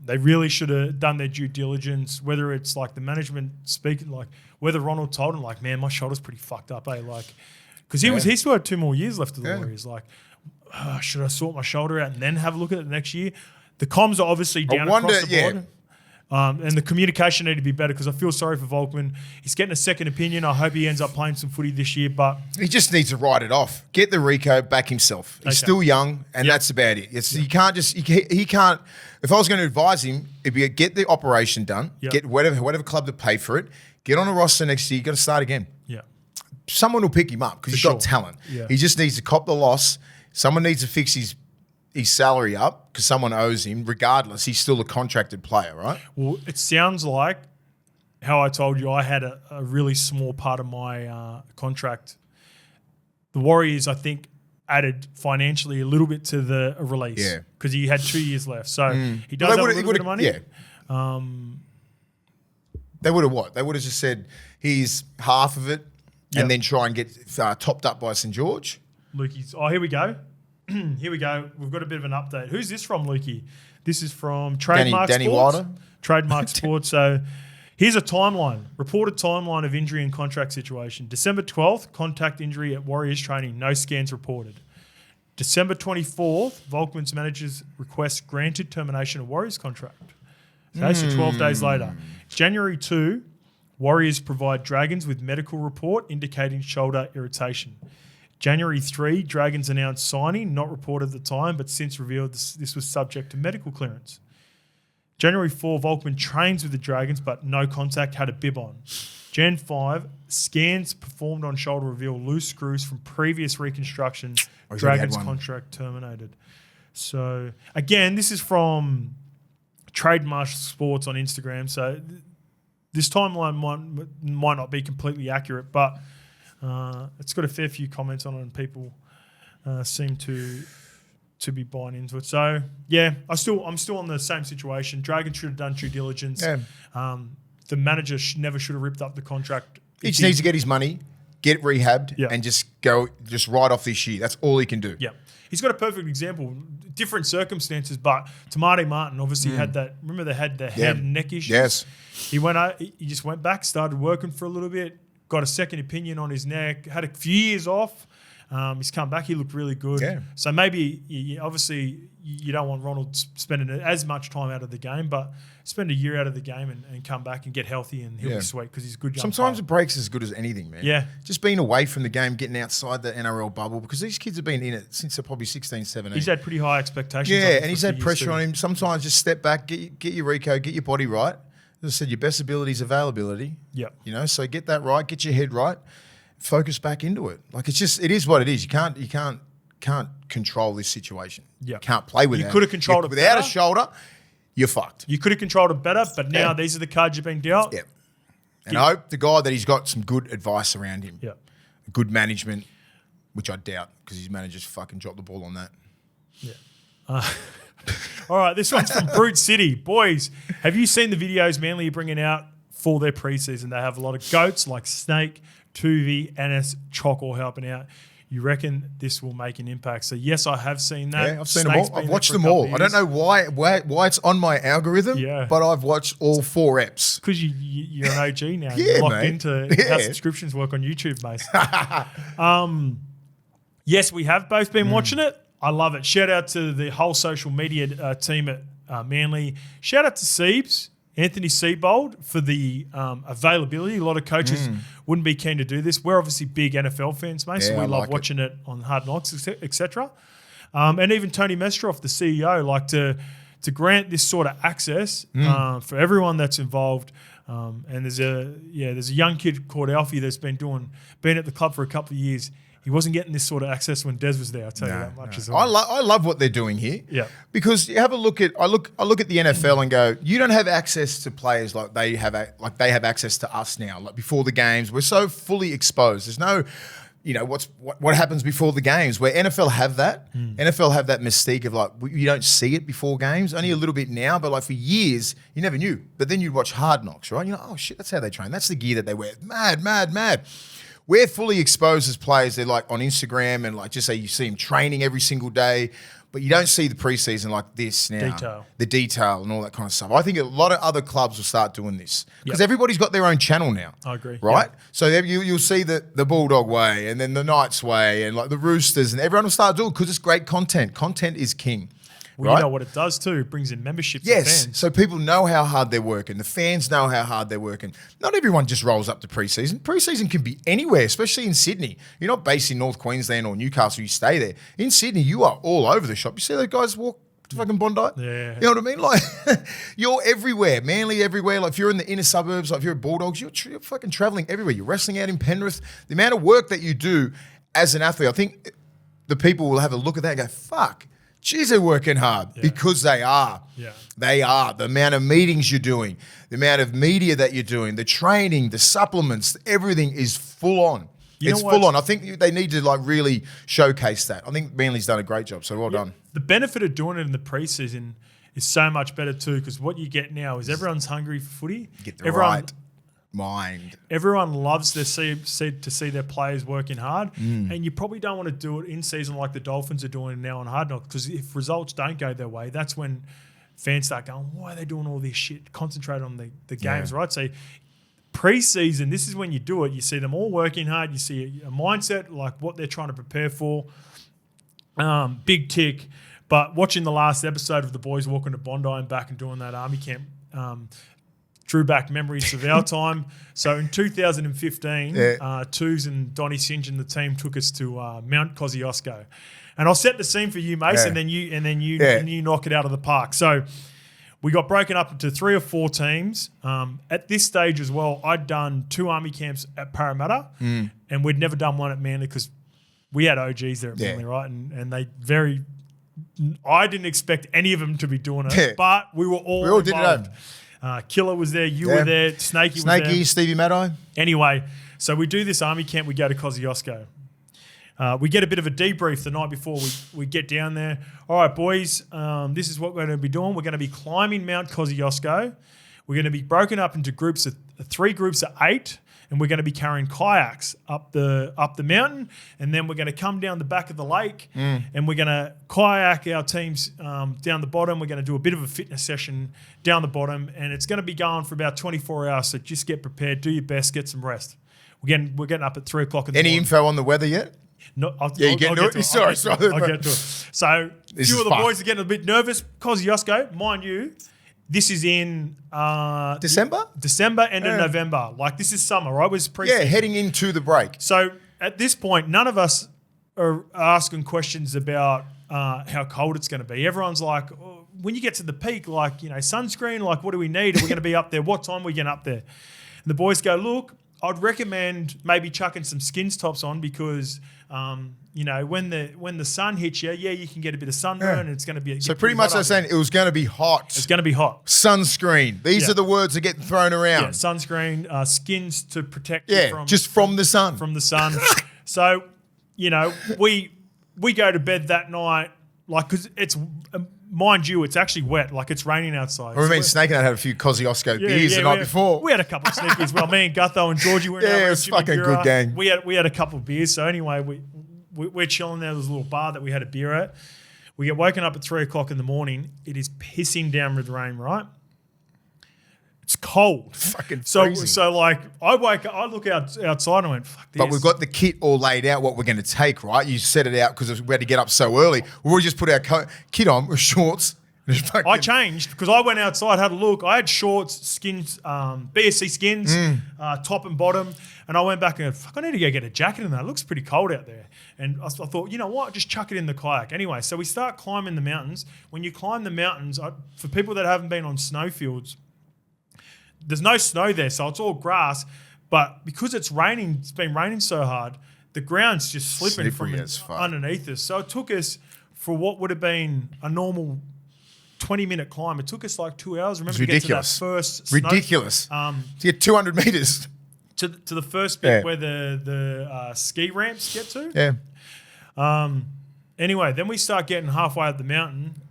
they really should have done their due diligence, whether it's like the management speaking, like whether Ronald told him, like, man, my shoulder's pretty fucked up, like, because he still had 2 more years left of the Warriors. Like, should I sort my shoulder out and then have a look at it the next year? The comms are obviously down across the board. And the communication need to be better because I feel sorry for VOLKMAN. He's getting a second opinion. I hope he ends up playing some footy this year, but he just needs to write it off. Get the Rico back himself. He's still young, and that's about it. You can't just he can't. If I was going to advise him, it'd be get the operation done, get whatever club to pay for it, get on a roster next year. You got to start again. Someone will pick him up because he's got talent. He just needs to cop the loss. Someone needs to fix his salary up because someone owes him. Regardless, he's still a contracted player, right? Well, it sounds like how I told you I had a really small part of my contract. The Warriors, I think, added financially a little bit to the release because he had 2 years left. So he does have a little bit of money. They would have what? They would have just said he's half of it and then try and get topped up by St. George. Lukey's. Oh, here we go. Here we go. We've got a bit of an update. Who's this from, Lukey? This is from Trademark Danny Sports. Wilder? Trademark Sports. So here's a timeline. Reported timeline of injury and contract situation. December 12th, contact injury at Warriors training. No scans reported. December 24th, VOLKMAN's managers request granted termination of Warriors contract. Okay, so 12 days later. January 2, Warriors provide Dragons with medical report indicating shoulder irritation. January 3, Dragons announced signing, not reported at the time, but since revealed this was subject to medical clearance. January 4, VOLKMAN trains with the Dragons, but no contact, had a bib on. Jan 5, scans performed on shoulder reveal loose screws from previous reconstruction. Dragons contract terminated. So, again, this is from Trademark Sports on Instagram. So, this timeline might not be completely accurate, but it's got a fair few comments on it, and people seem to be buying into it. So yeah, I'm still on the same situation. Dragons should have done due diligence. The manager never should have ripped up the contract. He just needs to get his money, get rehabbed, and just right off this year. That's all he can do. Yeah, he's got a perfect example. Different circumstances, but Tamati Martin obviously had that. Remember they had the head and neck issues. Yes, he just went back, started working for a little bit. Got a second opinion on his neck, had a few years off. He's come back. He looked really good. Yeah. So maybe, obviously, you don't want Ronald spending as much time out of the game, but spend a year out of the game and come back and get healthy, and he'll be sweet because he's a good young Sometimes player. a break's as good as anything, man. Yeah. Just being away from the game, getting outside the NRL bubble, because these kids have been in it since they're probably 16, 17. He's had pretty high expectations. Yeah, and he's had pressure on him. Sometimes just step back, get your Rico, get your body right. As I said, your best ability is availability. Yeah. So get that right, get your head right, focus back into it. Like it is what it is. You can't can't control this situation. Yeah. Can't play with it. You could have controlled it without better. a shoulder. You're fucked. You could have controlled it better, but now these are the cards you've been dealt. Yeah. And I hope to God that he's got some good advice around him. Yeah. Good management, which I doubt because his managers fucking dropped the ball on that. Yeah. All right, this one's from Brute City. Boys, have you seen the videos Manly are bringing out for their preseason? They have a lot of goats like Snake, Tuvi, NS, Chock all helping out. You reckon this will make an impact? So, yes, I have seen that. Yeah, I've seen them all. I've watched them all. I don't know why it's on my algorithm, but I've watched all 4 reps. Because you're an OG now. Yeah, You're locked mate. into how subscriptions work on YouTube, mate. Yes, we have both been watching it. I love it. Shout out to the whole social media team at Manly. Shout out to Siebes, Anthony Seibold, for the availability. A lot of coaches wouldn't be keen to do this. We're obviously big NFL fans, mate, so we love watching it on Hard Knocks, etc. And even Tony Mestroff, the CEO, like to grant this sort of access for everyone that's involved. And there's a young kid called Alfie that's been at the club for a couple of years. He wasn't getting this sort of access when Des was there. I'll tell you that much as well. I love what they're doing here. Yeah. Because you have a look at I look at the NFL and go, you don't have access to players like they have access to us now. Like before the games, we're so fully exposed. There's no, what happens before the games. Where NFL have that. NFL have that mystique of like you don't see it before games. Only a little bit now, but like for years you never knew. But then you'd watch Hard Knocks, right? Oh shit, that's how they train. That's the gear that they wear. Mad. We're fully exposed as players. They're like on Instagram and like just say you see them training every single day, but you don't see the preseason like this now. The detail and all that kind of stuff. I think a lot of other clubs will start doing this because everybody's got their own channel now. I agree. Right? Yep. So you'll see the Bulldog way and then the Knights way and like the Roosters and everyone will start doing it because it's great content. Content is king. Well, you know what it does too. It brings in memberships. Yes, and fans. so people know how hard they're working. The fans know how hard they're working. Not everyone just rolls up to preseason. Preseason can be anywhere, especially in Sydney. You're not based in North Queensland or Newcastle. You stay there. In Sydney, you are all over the shop. You see those guys walk to fucking Bondi? Yeah. You know what I mean? Like, you're everywhere. Manly everywhere. Like, if you're in the inner suburbs, like if you're at Bulldogs, you're fucking traveling everywhere. You're wrestling out in Penrith. The amount of work that you do as an athlete, I think the people will have a look at that and go, fuck. Geez, they're working hard because they are. Yeah. They are. The amount of meetings you're doing, the amount of media that you're doing, the training, the supplements, everything is full on. It's full on. I think they need to like really showcase that. I think Manly's done a great job, so well done. The benefit of doing it in the preseason is so much better too because what you get now is everyone's hungry for footy. You get the right mind. Everyone loves to see their players working hard, and you probably don't want to do it in season like the Dolphins are doing now on Hard Knocks because if results don't go their way, that's when fans start going, why are they doing all this shit? Concentrate on the games, right? So pre-season, this is when you do it. You see them all working hard. You see a mindset, like what they're trying to prepare for. Big tick. But watching the last episode of the boys walking to Bondi and back and doing that army camp drew back memories of our time. So in 2015, Twos and Donnie Singe and the team took us to Mount Kosciuszko. And I'll set the scene for you, Mace, and then you knock it out of the park. So we got broken up into 3 or 4 teams. At this stage as well, I'd done 2 army camps at Parramatta, and we'd never done one at Manly because we had OGs there at Manly, right? And they I didn't expect any of them to be doing it, but we were all involved. Did it. Killer was there, you were there, Snakey was there. Stevie Maddai. Anyway, so we do this army camp, we go to Kosciuszko. We get a bit of a debrief the night before we get down there. All right, boys, this is what we're going to be doing. We're going to be climbing Mount Kosciuszko. We're going to be broken up into 3 groups of 8, and we're going to be carrying kayaks up the mountain, and then we're going to come down the back of the lake, and we're going to kayak our teams down the bottom. We're going to do a bit of a fitness session down the bottom, and it's going to be going for about 24 hours. So just get prepared, do your best, get some rest. We're getting up at 3 o'clock in the morning. Any info on the weather yet? No, I'll get to it. Sorry. I'll get to it. So a few of the boys are getting a bit nervous. Kosciuszko, mind you, this is in December, end of November. Like this is summer, right? It was pre-season. Yeah, heading into the break. So at this point, none of us are asking questions about how cold it's going to be. Everyone's like, oh, when you get to the peak, like, sunscreen, like what do we need? Are we going to be up there? What time are we getting up there? And the boys go, look, I'd recommend maybe chucking some skins tops on because, you know, when the sun hits you, you can get a bit of sunburn and it's going to be... So pretty much I was saying it was going to be hot. It's going to be hot. Sunscreen. These are the words that get thrown around. Yeah, sunscreen, skins to protect you from the sun. From the sun. So, you know, we go to bed that night, like, because it's... mind you, it's actually wet. Like, it's raining outside. I mean, Snake and I had a few Kosciuszko beers the night before. We had a couple of sneakies. Well, me and Gutho and Georgie were in it was fucking good gang. We had a couple of beers. So anyway, we're chilling there. There's a little bar that we had a beer at. We get woken up at 3 o'clock in the morning. It is pissing down with rain, right? It's cold. Fucking freezing. So like, I look outside and I went, fuck this. But we've got the kit all laid out, what we're going to take, right? You set it out because we had to get up so early. We just put our kit on with shorts. I changed because I went outside, had a look. I had shorts, skins, BSC skins, top and bottom. And I went back and fuck, I need to go get a jacket in there. It looks pretty cold out there. And I thought, you know what? Just chuck it in the kayak. Anyway, so we start climbing the mountains. When you climb the mountains, for people that haven't been on snowfields, there's no snow there, so it's all grass. But because it's raining, it's been raining so hard, the ground's just slipping from underneath us. So it took us, for what would have been a normal 20-minute climb, it took us like 2 hours. Remember, to get to that first snow, to get 200 metres. To the first bit where the ski ramps get to. Yeah. Anyway, then we start getting halfway up the mountain.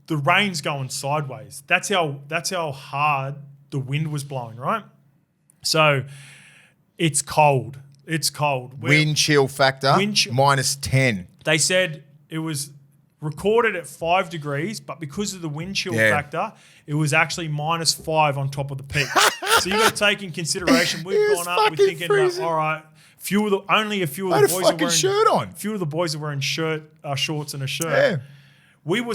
The rain's going sideways. That's how hard the wind was blowing, right? So it's cold. It's cold. Wind chill factor, minus 10. They said it was recorded at 5 degrees, but because of the wind chill factor, it was actually -5 on top of the peak. So you got to take in consideration, we've gone up, we're thinking, all right, only a few of the boys are wearing shirt on. Few of the boys are wearing shorts and a shirt. Yeah. We were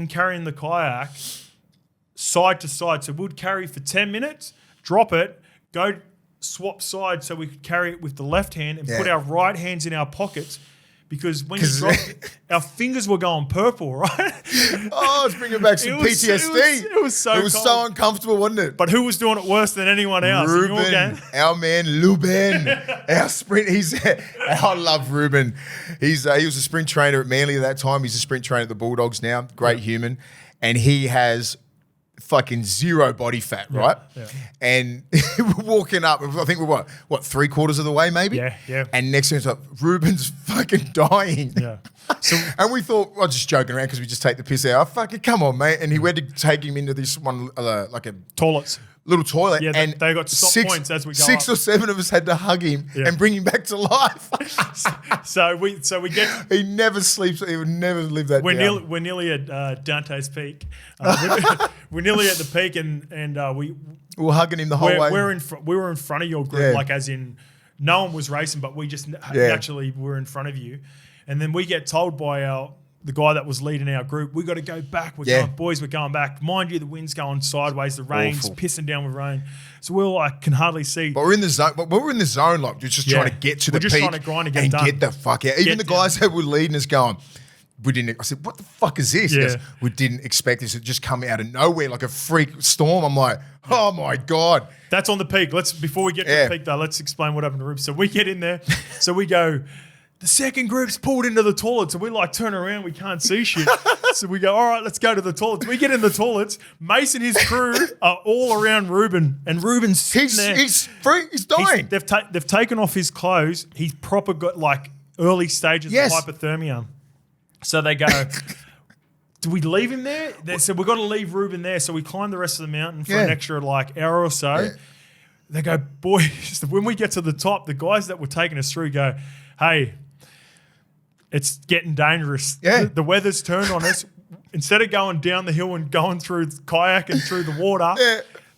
carrying the kayak side to side. So we'd carry for 10 minutes, drop it, go swap sides so we could carry it with the left hand and put our right hands in our pockets, because when you dropped it, our fingers were going purple, right? Oh, it's bringing back some PTSD. It was so uncomfortable, wasn't it? But who was doing it worse than anyone else? Ruben, our man Luben, our sprint. I love Ruben. He was a sprint trainer at Manly at that time. He's a sprint trainer at the Bulldogs now. Great human, and he has fucking zero body fat, right? Yeah. And we're walking up. I think we're what 3/4 of the way, maybe. Yeah. And next thing it's like, Ruben's fucking dying. Yeah. So, and we thought, well, just joking around because we just take the piss out. Oh, fucking come on, mate. And he went to take him into this one, like a toilets. Little toilet. Yeah, and they got stop points as we go Six up. or seven of us had to hug him and bring him back to life. So we get. He never sleeps. He would never live that down. We're nearly at Dante's Peak. We're nearly at the peak, and we were hugging him the whole way. We were in front of your group, like as in no one was racing, but we just naturally were in front of you. And then we get told by the guy that was leading our group, we got to go back. We're going back. Mind you, the wind's going sideways. The rain's pissing down with rain. So we're like, can hardly see. But we're in the zone. But we're in the zone, like we're just trying to get to the peak. We're just trying to grind and get the fuck out. Even the guys that were leading us going, I said, what the fuck is this? Yeah. We didn't expect this to just come out of nowhere like a freak storm. I'm like, oh my God. That's on the peak. Before we get to the peak though, let's explain what happened to Rube. So we get in there. So we go, the second group's pulled into the toilets, and we like turn around, we can't see shit. So we go, all right, let's go to the toilets. We get in the toilets. Mace and his crew are all around Ruben, and Ruben's sitting there. He's dying. They've taken off his clothes. He's proper got like early stages of hypothermia. So they go, do we leave him there? They said, we've got to leave Ruben there. So we climb the rest of the mountain for an extra like hour or so. Yeah. They go, boys, when we get to the top, the guys that were taking us through go, hey, it's getting dangerous. Yeah. The weather's turned on us. Instead of going down the hill and going through the kayak and through the water,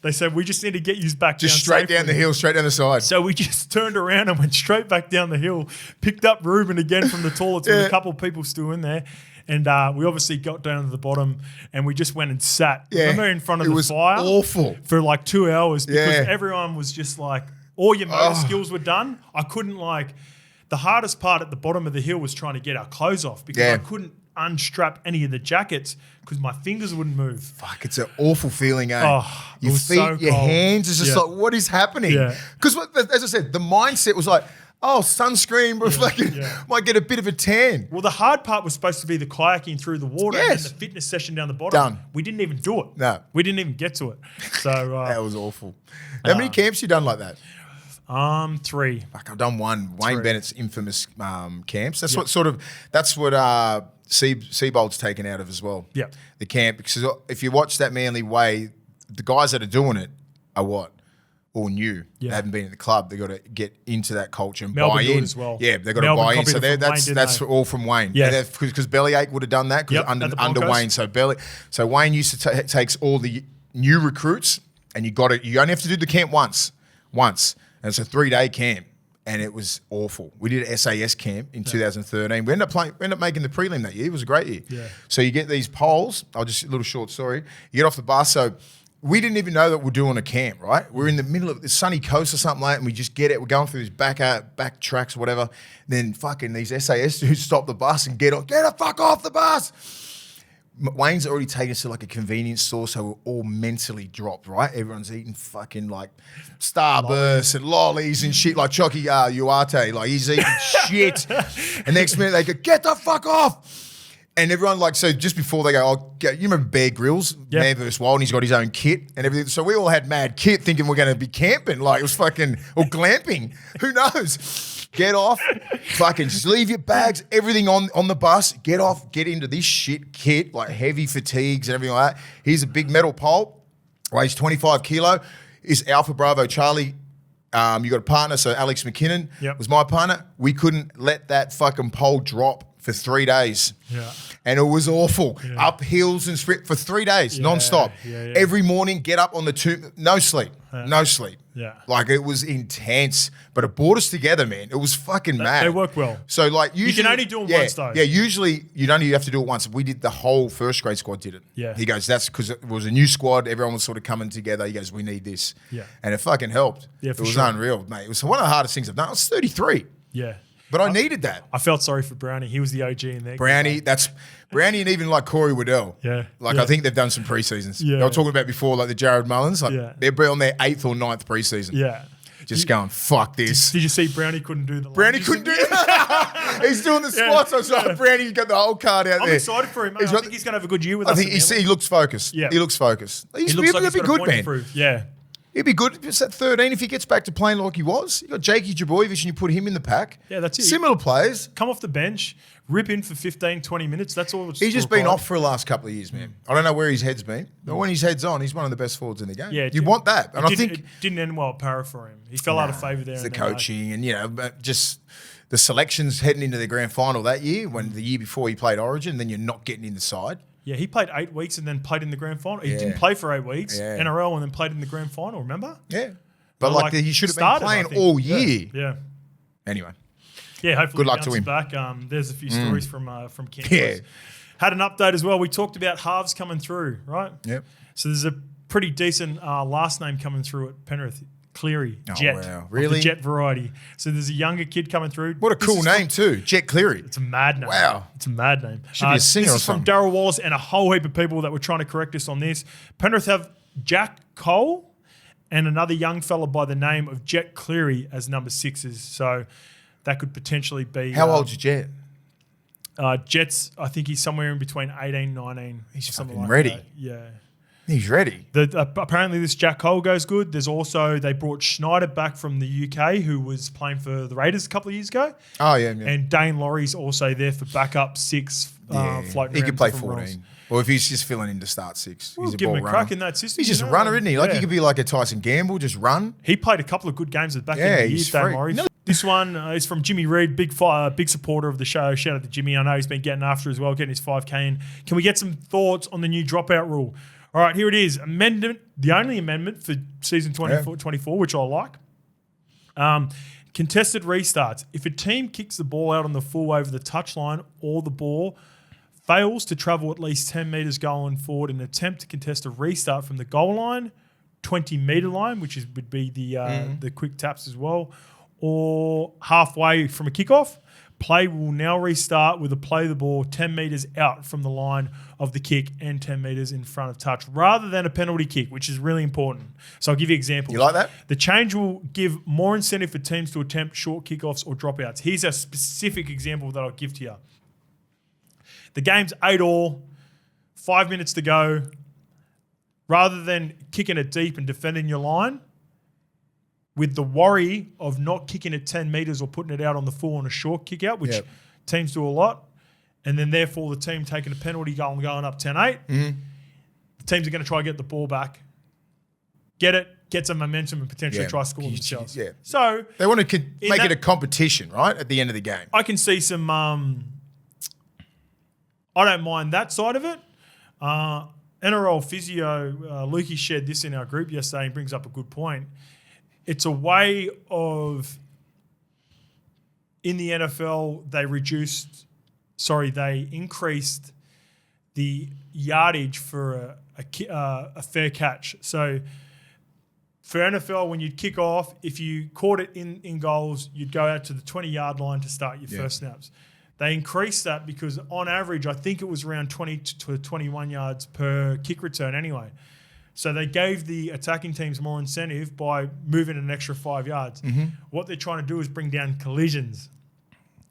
they said, we just need to get you back just straight down the hill, straight down the side. So we just turned around and went straight back down the hill, picked up Ruben again from the toilets with a couple of people still in there. And we obviously got down to the bottom and we just went and sat. Remember in front of the fire? It was awful. For like 2 hours because everyone was just like, all your motor skills were done. I couldn't The hardest part at the bottom of the hill was trying to get our clothes off because I couldn't unstrap any of the jackets because my fingers wouldn't move. Fuck, it's an awful feeling, eh? Oh, your feet, so your hands, it's just like, what is happening? Because as I said, the mindset was like, oh, sunscreen, might get a bit of a tan. Well, the hard part was supposed to be the kayaking through the water and then the fitness session down the bottom. Done. We didn't even do it. No. We didn't even get to it. So that was awful. How many camps you done like that? 3. Fuck, I've done one. Wayne Bennett's infamous camps. That's what SUPERBOWL's taken out of as well. Yeah. The camp. Because if you watch that Manly way, the guys that are doing it are what? All new. They haven't been in the club. They've got to get into that culture and Melbourne buy do it in. as well. Yeah, they've got to buy in. So that's all from Wayne. Yeah. Because Bellyache would have done that under Wayne. So Wayne used to takes all the new recruits and you only have to do the camp once. And it's a 3-day camp, and it was awful. We did an SAS camp in 2013. We ended up making the prelim that year. It was a great year. Yeah. So you get these poles. A little short story. You get off the bus. So we didn't even know that we're doing a camp, right? We're in the middle of the sunny coast or something like that, and we just get it. We're going through these back tracks or whatever. Then fucking these SAS dudes stop the bus and get the fuck off the bus. Wayne's already taken us to like a convenience store, so we're all mentally dropped, right? Everyone's eating fucking like Starburst and lollies and shit, like Chucky Uarte, like he's eating shit. And next minute they go, get the fuck off. And everyone so just before they go, you remember Bear Grylls, Man vs. Wild, and he's got his own kit and everything. So we all had mad kit thinking we're going to be camping, like it was fucking, or glamping, who knows? Get off, fucking just leave your bags, everything on the bus, get off, get into this shit kit, like heavy fatigues and everything like that. Here's a big metal pole, weighs 25 kilo, is Alpha Bravo Charlie. You got a partner, so Alex McKinnon was my partner. We couldn't let that fucking pole drop for 3 days. Yeah. And it was awful. Yeah. Up hills and sprint for 3 days, non-stop. Yeah. Every morning, get up on the tube, no sleep. Yeah. Like it was intense, but it brought us together, man. It was fucking mad. They work well. So like usually, you can only do it once though. Yeah, usually you'd only have to do it once. We did the whole first grade squad did it. Yeah. He goes, that's because it was a new squad. Everyone was sort of coming together. He goes, we need this. Yeah. And it fucking helped. Yeah, it was unreal, mate. It was one of the hardest things I've done. I was 33. Yeah. But I needed that. I felt sorry for Brownie. He was the OG in there. Brownie and even like Corey Waddell. Yeah. I think they've done some preseasons. Yeah. They were talking about before, like the Jared Mullins. They're on their 8th or 9th preseason. Yeah. Just going, fuck this. Did you see Brownie couldn't do the Brownie couldn't do it. He's doing the squats. I was like, Brownie's got the whole card out there. I'm excited for him, mate. I think he's going to have a good year with us. I think he looks focused. Yeah. He looks focused. He'll be good, man. Yeah. He'd be good. It's at 13 if he gets back to playing like he was. You got Jakey Jabojevic and you put him in the pack. Yeah, that's it. Similar players. Come off the bench, rip in for 15, 20 minutes. That's all. He's just been off for the last couple of years, man. I don't know where his head's been, but when his head's on, he's one of the best forwards in the game. Yeah, you want that. And I think it didn't end well at Para for him. He fell out of favour there. It's the coaching and just the selections heading into the grand final that year. When the year before he played Origin, then you're not getting in the side. Yeah, he played 8 weeks and then played in the grand final. He didn't play for 8 weeks, NRL, and then played in the grand final, remember? Yeah. But he should have been playing all year. Yeah. Anyway. Yeah, hopefully good luck to him. Back. There's a few stories from Cantebury. Yeah. Had an update as well. We talked about halves coming through, right? Yep. So there's a pretty decent last name coming through at Penrith. Cleary, Jet. Wow. Really? The Jet variety. So there's a younger kid coming through. What a cool name too, Jet Cleary. It's a mad name. Wow. It's a mad name. Should be a singer this or is from something. Darryl Wallace and a whole heap of people that were trying to correct us on this. Penrith have Jack Cole and another young fella by the name of Jet Cleary as number 6s. So that could potentially be... How old's Jet? Jet's, I think he's somewhere in between 18, 19. He's something fucking like ready. That. Yeah. He's ready. Apparently this Jack Cole goes good. There's also, they brought Schneider back from the UK who was playing for the Raiders a couple of years ago. Oh, yeah. And Dane Laurie's also there for backup 6 floating around. He could play 14. Roles. Or if he's just filling in to start 6. We'll he's a give ball him a runner. crack in that system. He's just a runner, isn't he? Like he could be like a Tyson Gamble, just run. He played a couple of good games at the back end of the year, Dane Laurie. This one is from Jimmy Reid, big supporter of the show. Shout out to Jimmy. I know he's been getting after as well, getting his 5K in. Can we get some thoughts on the new dropout rule? All right, here it is. Amendment, the only amendment for season 24, which I like. Contested restarts. If a team kicks the ball out on the full over the touchline or the ball fails to travel at least 10 metres going forward in an attempt to contest a restart from the goal line, 20-metre line, which would be the quick taps as well, or halfway from a kickoff, play will now restart with a play the ball 10 metres out from the line of the kick and 10 metres in front of touch, rather than a penalty kick, which is really important. So I'll give you examples. You like that? The change will give more incentive for teams to attempt short kickoffs or dropouts. Here's a specific example that I'll give to you. The game's 8-all, 5 minutes to go. Rather than kicking it deep and defending your line, with the worry of not kicking it 10 metres or putting it out on the full on a short kick out, which teams do a lot, and then therefore the team taking a penalty goal and going up 10-8, the teams are going to try to get the ball back, get some momentum and potentially try to score themselves. Yeah. So they want to make it a competition, right, at the end of the game. I can see some I don't mind that side of it. NRL physio, Lukey shared this in our group yesterday and brings up a good point. It's a way of, in the NFL, they increased the yardage for a fair catch. So for NFL, when you'd kick off, if you caught it in goals, you'd go out to the 20-yard line to start your first snaps. They increased that because on average, I think it was around 20 to 21 yards per kick return anyway. So they gave the attacking teams more incentive by moving an extra 5 yards. What they're trying to do is bring down collisions,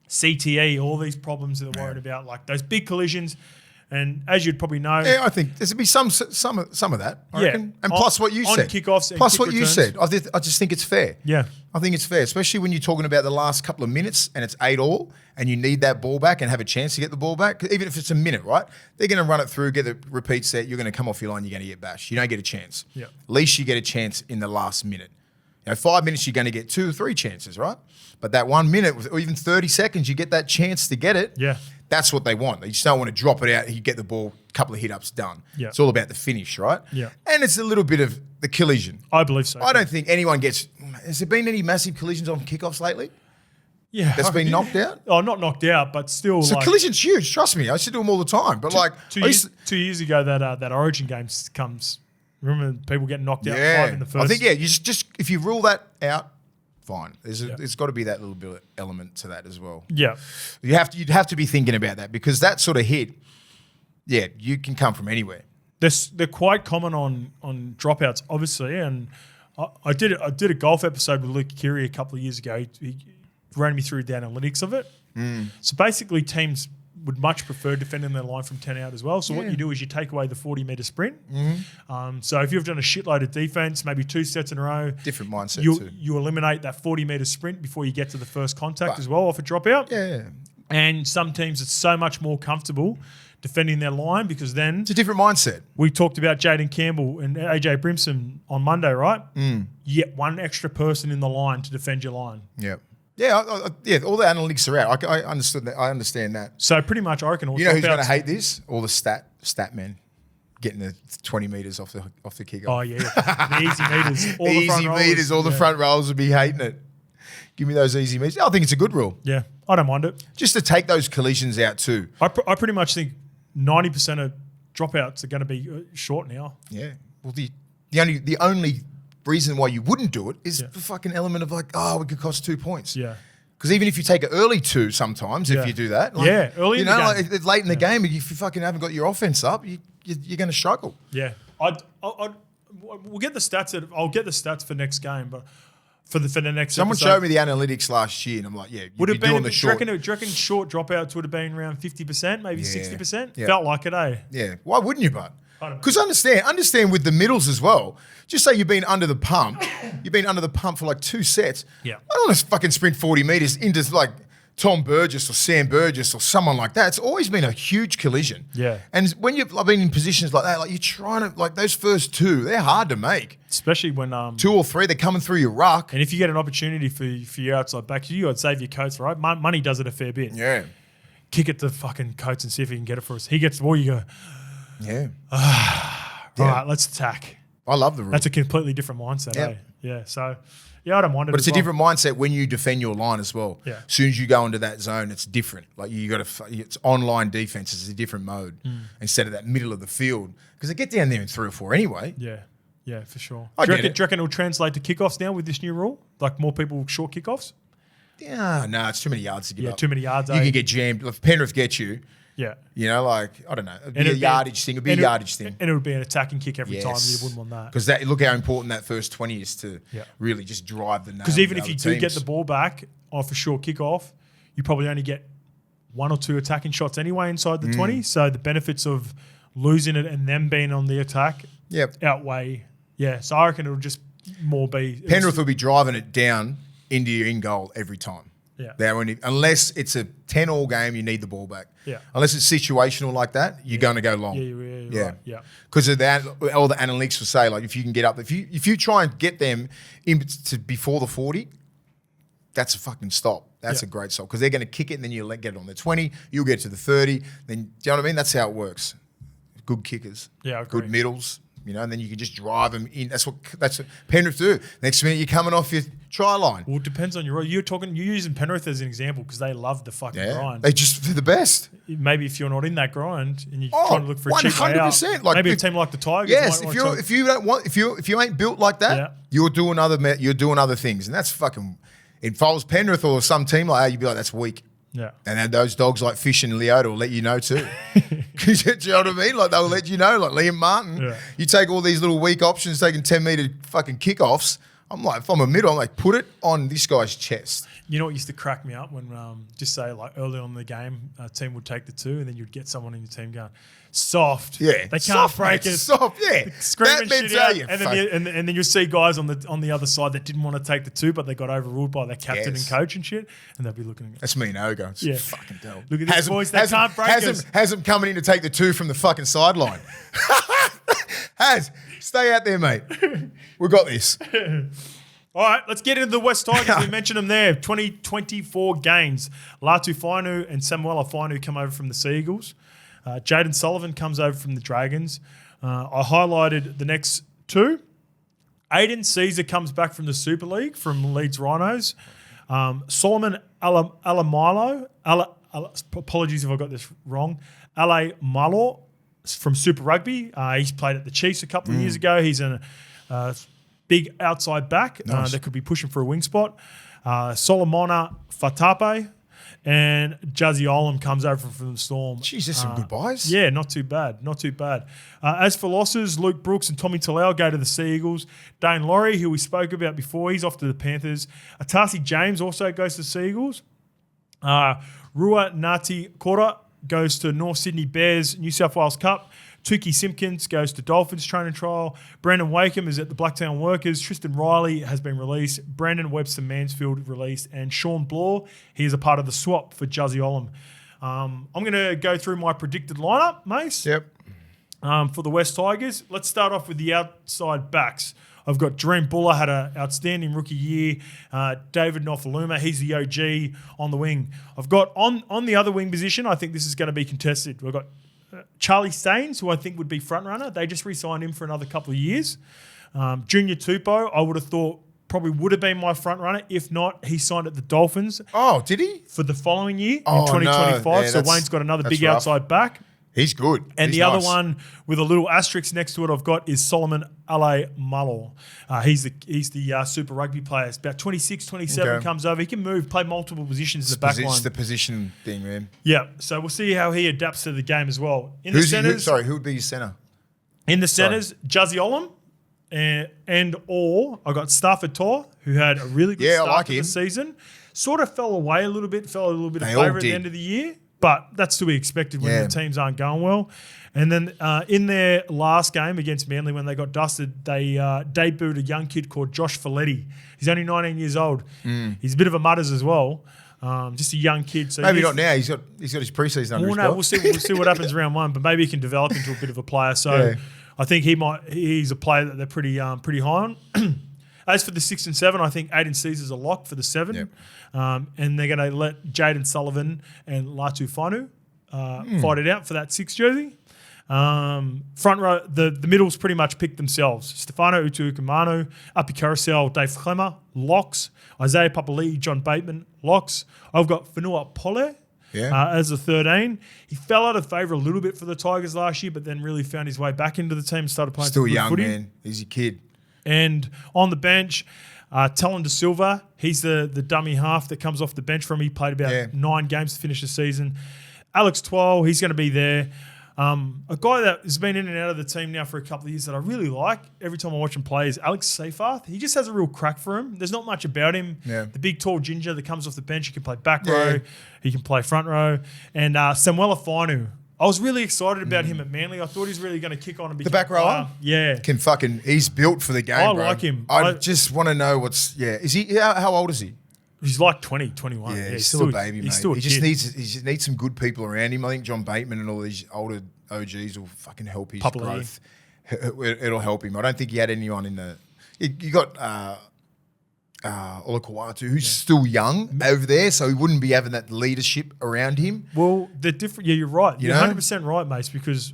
CTE, all these problems that they're worried about, like those big collisions. And as you'd probably know, I think there's be some of that. I reckon. And plus what you said, on kickoffs, and plus kick what returns. you said. I just think it's fair. Yeah, I think it's fair, especially when you're talking about the last couple of minutes and it's 8-all, and you need that ball back and have a chance to get the ball back. Even if it's a minute, right? They're going to run it through, get the repeat set. You're going to come off your line. You're going to get bashed. You don't get a chance. Yeah. At least you get a chance in the last minute. 5 minutes, you're going to get 2 or 3 chances, right? But that 1 minute, or even 30 seconds, you get that chance to get it. Yeah. That's what they want. They just don't want to drop it out. You get the ball, a couple of hit-ups, done. Yeah. It's all about the finish, right? Yeah. And it's a little bit of the collision. I believe so. I don't think anyone gets... Has there been any massive collisions on kickoffs lately? Yeah. That's been knocked out? Oh, not knocked out, but still. So collision's huge, trust me. I used to do them all the time. But two years ago, that Origin game comes... Remember people getting knocked out 5 in the first? I think, you just if you rule that out, fine. There's got to be that little bit of element to that as well. Yeah. You'd have to be thinking about that, because that sort of hit, you can come from anywhere. They're quite common on dropouts, obviously, and I did a golf episode with Luke Keary a couple of years ago. He ran me through the analytics of it. So basically, teams would much prefer defending their line from 10 out as well. So what you do is you take away the 40-metre sprint. So if you've done a shitload of defence, maybe 2 sets in a row. Different mindset too. You eliminate that 40-metre sprint before you get to the first contact as well off a dropout. Yeah. And some teams, it's so much more comfortable defending their line, because then... It's a different mindset. We talked about Jaden Campbell and AJ Brimson on Monday, right? You get one extra person in the line to defend your line. Yep. Yeah, all the analytics are out. I understood that. I understand that. So pretty much, I reckon. You know who's going to hate this? All the stat men getting the 20 metres off the kick. Oh yeah, the easy metres. All easy the front rollers. metres. All the front rollers would be hating it. Give me those easy metres. I think it's a good rule. Yeah, I don't mind it. Just to take those collisions out too. I pretty much think 90% of dropouts are going to be short now. Yeah. Well, the only reason why you wouldn't do it is the fucking element of it could cost 2 points. Yeah. Because even if you take an early 2 sometimes, if you do that. Early in the game. Like it's late in the game, if you fucking haven't got your offense up, you're going to struggle. Yeah. We'll get the stats. I'll get the stats for next game, but for the next Someone episode, showed me the analytics last year, and I'm like, would have been doing the short. Do you reckon short dropouts would have been around 50%, maybe 60%? Yeah. Felt like it, eh? Yeah. Why wouldn't you, bud? I don't know. Because understand with the middles as well. Just say you've been under the pump. You've been under the pump for like 2 sets. Yeah. I don't want to fucking sprint 40 metres into like Tom Burgess or Sam Burgess or someone like that. It's always been a huge collision. Yeah. And when you've been in positions like that, like you're trying to, like those first 2, they're hard to make. Especially when 2 or 3, they're coming through your ruck. And if you get an opportunity for your outside back, you got to save your coats, right? Money does it a fair bit. Yeah. Kick it to fucking Coates and see if he can get it for us. He gets the ball, you go, yeah. All right, let's attack. I love the rule. That's a completely different mindset, eh? Yeah, so, I don't mind it. But it's a different mindset when you defend your line as well. Yeah. As soon as you go into that zone, it's different. Like it's online defense. It's a different mode instead of that middle of the field, because they get down there in 3 or 4 anyway. Yeah, for sure. I Do you get it. reckon it'll translate to kickoffs now with this new rule? Like more people short kickoffs? Yeah, no, it's too many yards to give up. too many yards. You can get jammed. If Penrith gets you, yeah. You know, like, I don't know. It'd be a yardage thing. It'd be a yardage thing. And it would be an attacking kick every time. You wouldn't want that. Because look how important that first 20 is to really just drive the nail. Because even if you do get the ball back off a short kickoff, you probably only get 1 or 2 attacking shots anyway inside the 20. So the benefits of losing it and them being on the attack outweigh. Yeah, so I reckon it'll just more be... Penrith will be driving it down into your in goal every time. Yeah. Unless it's a 10-all game, you need the ball back. Yeah. Unless it's situational like that, you're going to go long. Yeah. Right. Yeah. Because of that, all the analytics will say, like, if you can get up, if you try and get them to before the 40, that's a fucking stop. That's a great stop because they're going to kick it and then you'll get it on the 20. You'll get to the 30. Then, do you know what I mean? That's how it works. Good kickers. Yeah, I agree. Good middles. You know, and then you can just drive them in. That's what Penrith do. Next minute, you're coming off your try line. Well, it depends on your role. You're using Penrith as an example because they love the fucking grind. They're the best. Maybe if you're not in that grind and you're trying to look for a cheap way out, 100%. Like maybe a team like the Tigers. Yes, if you ain't built like that, you're doing other things, and that's fucking. If I was Penrith or some team like that, you'd be like, that's weak. Yeah. And then those dogs like Fish and Leota will let you know too. Do you know what I mean? Like they'll let you know, like Liam Martin. Yeah. You take all these little weak options, taking 10-metre fucking kickoffs. I'm like, if I'm a middle, I'm like, put it on this guy's chest. You know what used to crack me up when just say like early on in the game, a team would take the 2 and then you'd get someone in your team going, soft. Yeah. They can't break it. Soft, yeah. Screaming shit out. And then you see guys on the other side that didn't want to take the 2, but they got overruled by their captain and coach and shit. And they'll be looking at That's me and Ogo. It's fucking dope. Look at these boys, they can't break us. Has him coming in to take the 2 from the fucking sideline. Stay out there, mate. We got this. All right, let's get into the West Tigers. We mentioned them there. 2024 games. Latu Fainu and Samuela Fainu come over from the Sea Eagles. Jaden Sullivan comes over from the Dragons. I highlighted the next 2. Aiden Caesar comes back from the Super League from Leeds Rhinos. Solomon Alamilo, apologies if I got this wrong, Ale Malo from Super Rugby. He's played at the Chiefs a couple of years ago. He's a big outside back that could be pushing for a wing spot. Solomona Fatape and Jazzy Olam comes over from the Storm. Jeez, there's some good buys. Yeah, not too bad. Not too bad. As for losses, Luke Brooks and Tommy Talau go to the Sea Eagles. Dane Laurie, who we spoke about before, he's off to the Panthers. Atasi James also goes to the Sea Eagles. Rua Ngati Kora goes to North Sydney Bears New South Wales Cup. Tuki Simpkins goes to Dolphins training trial. Brandon Wakeham is at the Blacktown Workers. Tristan Riley has been released. Brandon Webster Mansfield released. And Sean Bloor, he is a part of the swap for Juzzy Olam. I'm going to go through my predicted lineup, Mace. Yep. For the West Tigers. Let's start off with the outside backs. I've got Dream Buller, had an outstanding rookie year. David Nofaluma, he's the OG on the wing. I've got on the other wing position, I think this is going to be contested. We've got Charlie Staines, who I think would be front runner. They just re-signed him for another couple of years. Junior Tupou, I would have thought probably would have been my front runner. If not, he signed at the Dolphins. Oh, did he? For the following year in 2025. No. Yeah, so Wayne's got another big rough. outside back. He's good. And he's the nice. other one with a little asterisk next to it I've got is Solomon Ale Malo. He's the Super Rugby player. It's about 26, 27, comes over. He can move, play multiple positions in the back line. It's the position thing, man. Yeah, so we'll see how he adapts to the game as well. Who would be your centre? In the centres, Juzzy Olam and I got Stafford Tor, who had a really good start to the season. Sort of fell away a little bit, fell a little bit of favour at the end of the year. But that's to be expected when the teams aren't going well. And then in their last game against Manly, when they got dusted, they debuted a young kid called Josh Folletti. He's only 19 years old. He's a bit of a mutters as well. Just a young kid. So maybe not now. He's got his preseason under his belt. We'll see what happens round 1. But maybe he can develop into a bit of a player. So I think he's a player that they're pretty high on. As for the 6 and 7, I think Aiden Caesar's a lock for the 7. Yep. And they're going to let Jaden Sullivan and Latu Fainu fight it out for that 6 jersey. Front row, the middles pretty much picked themselves. Stefano Utuikamanu, Api Carousel, Dave Clemmer, locks. Isaiah Papali'i, John Bateman, locks. I've got Whenua Pole as a 13. He fell out of favour a little bit for the Tigers last year, but then really found his way back into the team and started playing still some good young, footy. Man. He's a kid. And on the bench, Talon De Silva, he's the dummy half that comes off the bench from. He played about 9 games to finish the season. Alex Twal, he's going to be there. A guy that has been in and out of the team now for a couple of years that I really like every time I watch him play is Alex Seyfarth. He just has a real crack for him. There's not much about him. Yeah. The big, tall ginger that comes off the bench. He can play back row. He can play front row. And Samuela Fainu. I was really excited about him at Manly. I thought he's really going to kick on and be the back rower. Yeah, he's built for the game. I bro. like him. I just want to know is he? How old is he? He's like 20, 21. Yeah, he's still a baby, mate. He's still he just needs some good people around him. I think John Bateman and all these older OGs will fucking help his growth. It'll help him. I don't think he had anyone in the. You got Olakau'atu, who's still young over there, so he wouldn't be having that leadership around him. Well, they're different. Yeah, you're right. You're 100% right, mate, because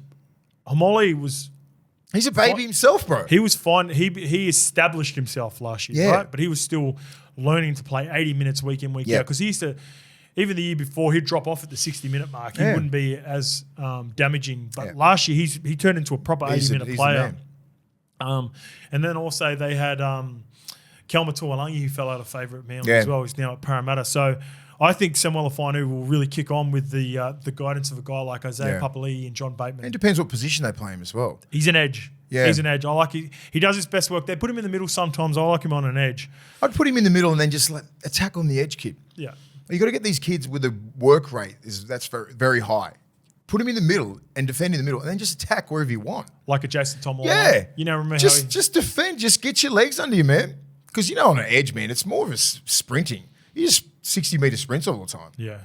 Homoli was. He's a baby himself, bro. He was fine. He established himself last year, right? But he was still learning to play 80 minutes week in, week out, because he used to. Even the year before, he'd drop off at the 60-minute mark. He wouldn't be as damaging. But last year, he turned into a proper 80-minute player. And then also they had Kelma Tuolangi, who fell out of favour at Manly as well. He's now at Parramatta. So I think Samuela Fainu will really kick on with the guidance of a guy like Isaiah Papali'i and John Bateman. It depends what position they play him as well. He's an edge. Yeah. He's an edge. I like he does his best work. They put him in the middle sometimes. I like him on an edge. I'd put him in the middle and then just attack on the edge kid. Yeah. You got to get these kids with a work rate that's very, very high. Put him in the middle and defend in the middle, and then just attack wherever you want. Like a Jason Tomlin. Yeah. You know, remember just defend. Just get your legs under you, man. Because on an edge, man, it's more of a sprinting. You just 60-metre sprints all the time. Yeah.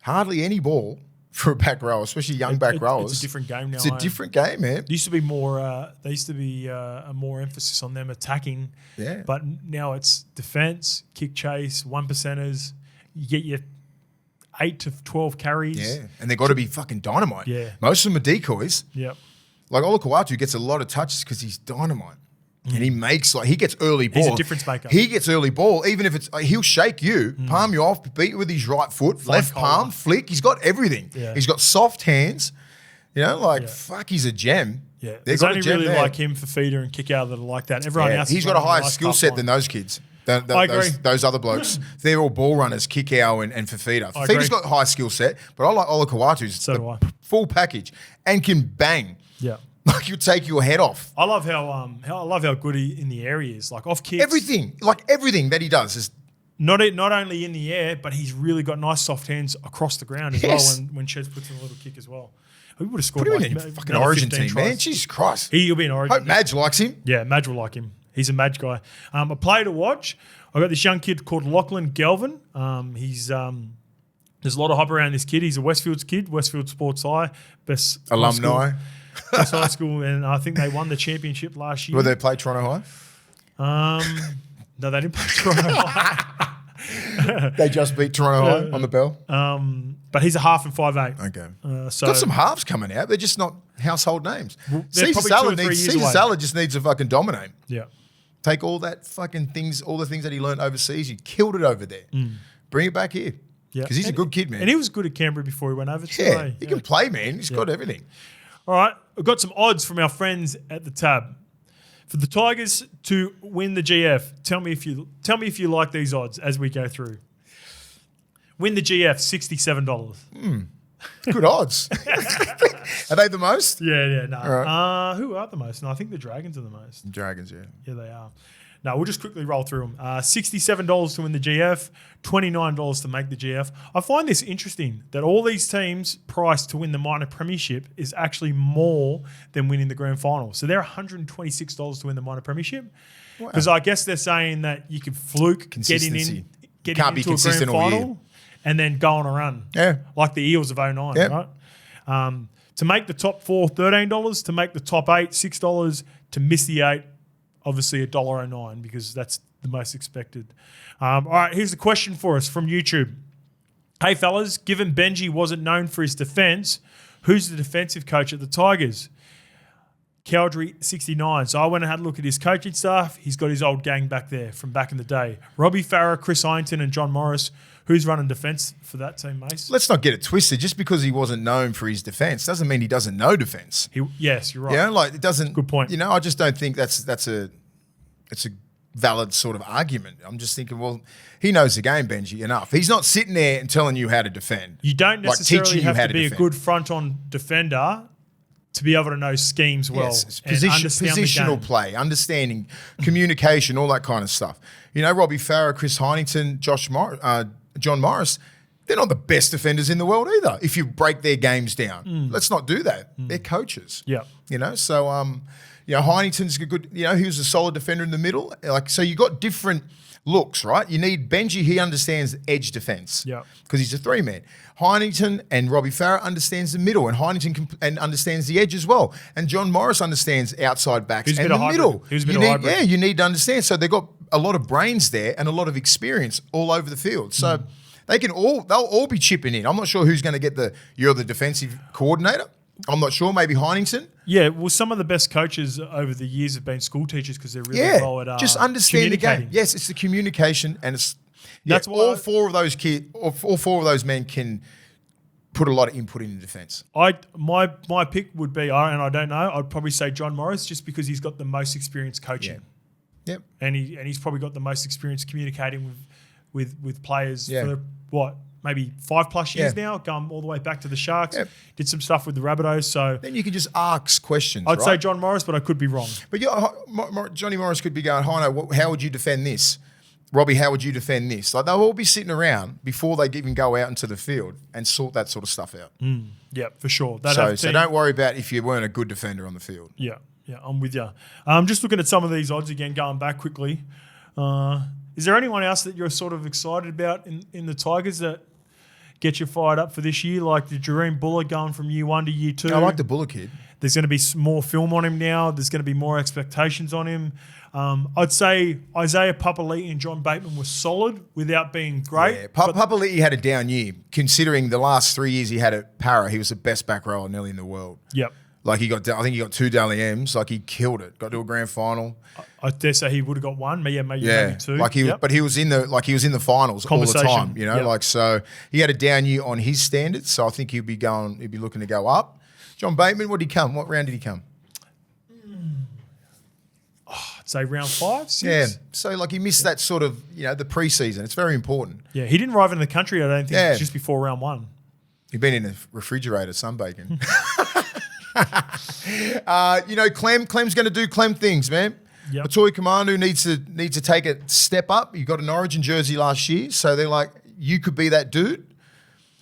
Hardly any ball for a back row, especially young back rowers. It's a different game now. It's a different game, man. There used to be more. There used to be a more emphasis on them attacking. Yeah. But now it's defence, kick chase, 1%ers. You get your 8 to 12 carries. Yeah, and they've got to be fucking dynamite. Yeah. Most of them are decoys. Yep. Like Olakau'atu gets a lot of touches because he's dynamite. And he makes, he gets early ball. He's a difference maker. He gets early ball, even if it's, he'll shake you, palm you off, beat you with his right foot, left palm, flick. He's got everything. Yeah. He's got soft hands. Fuck, he's a gem. Yeah. There's only really like him for feeder and kick out that are like that. Everyone else he's got a higher skill set than those kids. I agree. Those other blokes. They're all ball runners, Kikau and Fafita. Fafita's got a high skill set, but I like Olakau'atu's full package and can bang. Yeah. Like you'll take your head off. I love how good he in the air he is. Like off kicks. Everything that he does is not only in the air, but he's really got nice soft hands across the ground as well when Ches puts in a little kick as well. He would have scored put him in a fucking Origin team, tries. Man. Jesus Christ. He'll be in Origin. Hope Madge likes him. Yeah, Madge will like him. He's a Madge guy. A player to watch. I got this young kid called Lachlan Galvin. He's there's a lot of hype around this kid. He's a Westfields kid, Westfield Sports High, best alumni. Best high school, and I think they won the championship last year. Will they play Toronto High? No, they didn't play Toronto High. They just beat Toronto High on the bell. But he's a half and 5'8". Okay. So got some halves coming out. They're just not household names. Well, Caesar Salad just needs to fucking dominate. Yeah. Take all that fucking things, all the things that he learned overseas. He killed it over there. Bring it back here. Yeah. Because he's a good kid, man. And he was good at Canterbury before he went over to Yeah, he can play, man. He's got everything. All right, I've got some odds from our friends at the tab. For the Tigers to win the GF, tell me if you like these odds as we go through. Win the GF, $67. Good odds. Are they the most? Yeah, no. Right. Who are the most? No, I think the Dragons are the most. Dragons, yeah. Yeah, they are. No, we'll just quickly roll through them. $67 to win the GF, $29 to make the GF. I find this interesting that all these teams' price to win the minor premiership is actually more than winning the grand final. So they're $126 to win the minor premiership. Because I guess they're saying that you can fluke getting into a grand final and then go on a run. Yeah. Like the Eels of 09, right? To make the top four, $13. To make the top eight, $6. To miss the eight, obviously $1.09 because that's the most expected. All right, here's a question for us from YouTube. Hey, fellas, given Benji wasn't known for his defence, who's the defensive coach at the Tigers? Cowdrey 69. So I went and had a look at his coaching staff. He's got his old gang back there from back in the day. Robbie Farah, Chris Ironton and John Morris. Who's running defence for that team, Mace? Let's not get it twisted. Just because he wasn't known for his defence doesn't mean he doesn't know defence. Yes, you're right. Yeah, it doesn't. Good point. I just don't think that's a it's a valid sort of argument. I'm just thinking, well, he knows the game, Benji, enough. He's not sitting there and telling you how to defend. You don't necessarily have to be defend. a good front-on defender to be able to know schemes well. Yes, and positional play, understanding, communication, all that kind of stuff. You know, Robbie Farah, Chris Hynington, John Morris, they're not the best defenders in the world either. If you break their games down, let's not do that. They're coaches. Yeah, you know. So, you know, Hynington's a good. You know, he was a solid defender in the middle. Like, so you got different looks, right? You need Benji. He understands edge defense. Yeah, because he's a 3-man. Hynington and Robbie Farah understands the middle, and Hynington understands the edge as well. And John Morris understands outside backs and the middle. He was a bit of a hybrid. Yeah, you need to understand. So they've got a lot of brains there and a lot of experience all over the field. So they'll all be chipping in. I'm not sure who's going to get you're the defensive coordinator. I'm not sure. Maybe Hynington. Yeah, well, some of the best coaches over the years have been school teachers because they're really well at just understand the game. Yes, it's the communication, and it's that's why all four of those men can put a lot of input into defence. My pick would be, and I don't know, I'd probably say John Morris just because he's got the most experience coaching. Yeah. Yep. And he's probably got the most experience communicating with players for what? Maybe 5+ years now, gone all the way back to the Sharks. Yep. Did some stuff with the Rabbitohs. So then you can just ask questions. I'd say John Morris, but I could be wrong. But Johnny Morris could be going, Hino, how would you defend this? Robbie, how would you defend this? Like, they'll all be sitting around before they even go out into the field and sort that sort of stuff out. Yeah, for sure. So don't worry about if you weren't a good defender on the field. Yeah, I'm with you. I'm just looking at some of these odds again, going back quickly. Is there anyone else that you're sort of excited about in the Tigers that get you fired up for this year? Like the Jareem Buller going from year 1 to year 2. I like the Buller kid. There's going to be more film on him now. There's going to be more expectations on him. I'd say Isaiah Papali'i and John Bateman were solid without being great. Yeah, Papali'i had a down year. Considering the last 3 years he had at Para, he was the best back rower nearly in the world. Yep. Like I think he got 2 Dally M's. Like he killed it. Got to a grand final. I dare say he would have got 1. Maybe 2. Like but he was in the finals all the time. You know, so he had a down year on his standards. So I think he'd be looking to go up. John Bateman, what round did he come? I'd say round 5, 6. Yeah. So like he missed that sort of, the preseason. It's very important. Yeah, he didn't arrive in the country, I don't think, just before round 1. He'd been in a refrigerator sunbaking. Clem's going to do Clem things, man. Yep. Atoy Commandu needs to take a step up. You got an Origin jersey last year, so they're like, you could be that dude.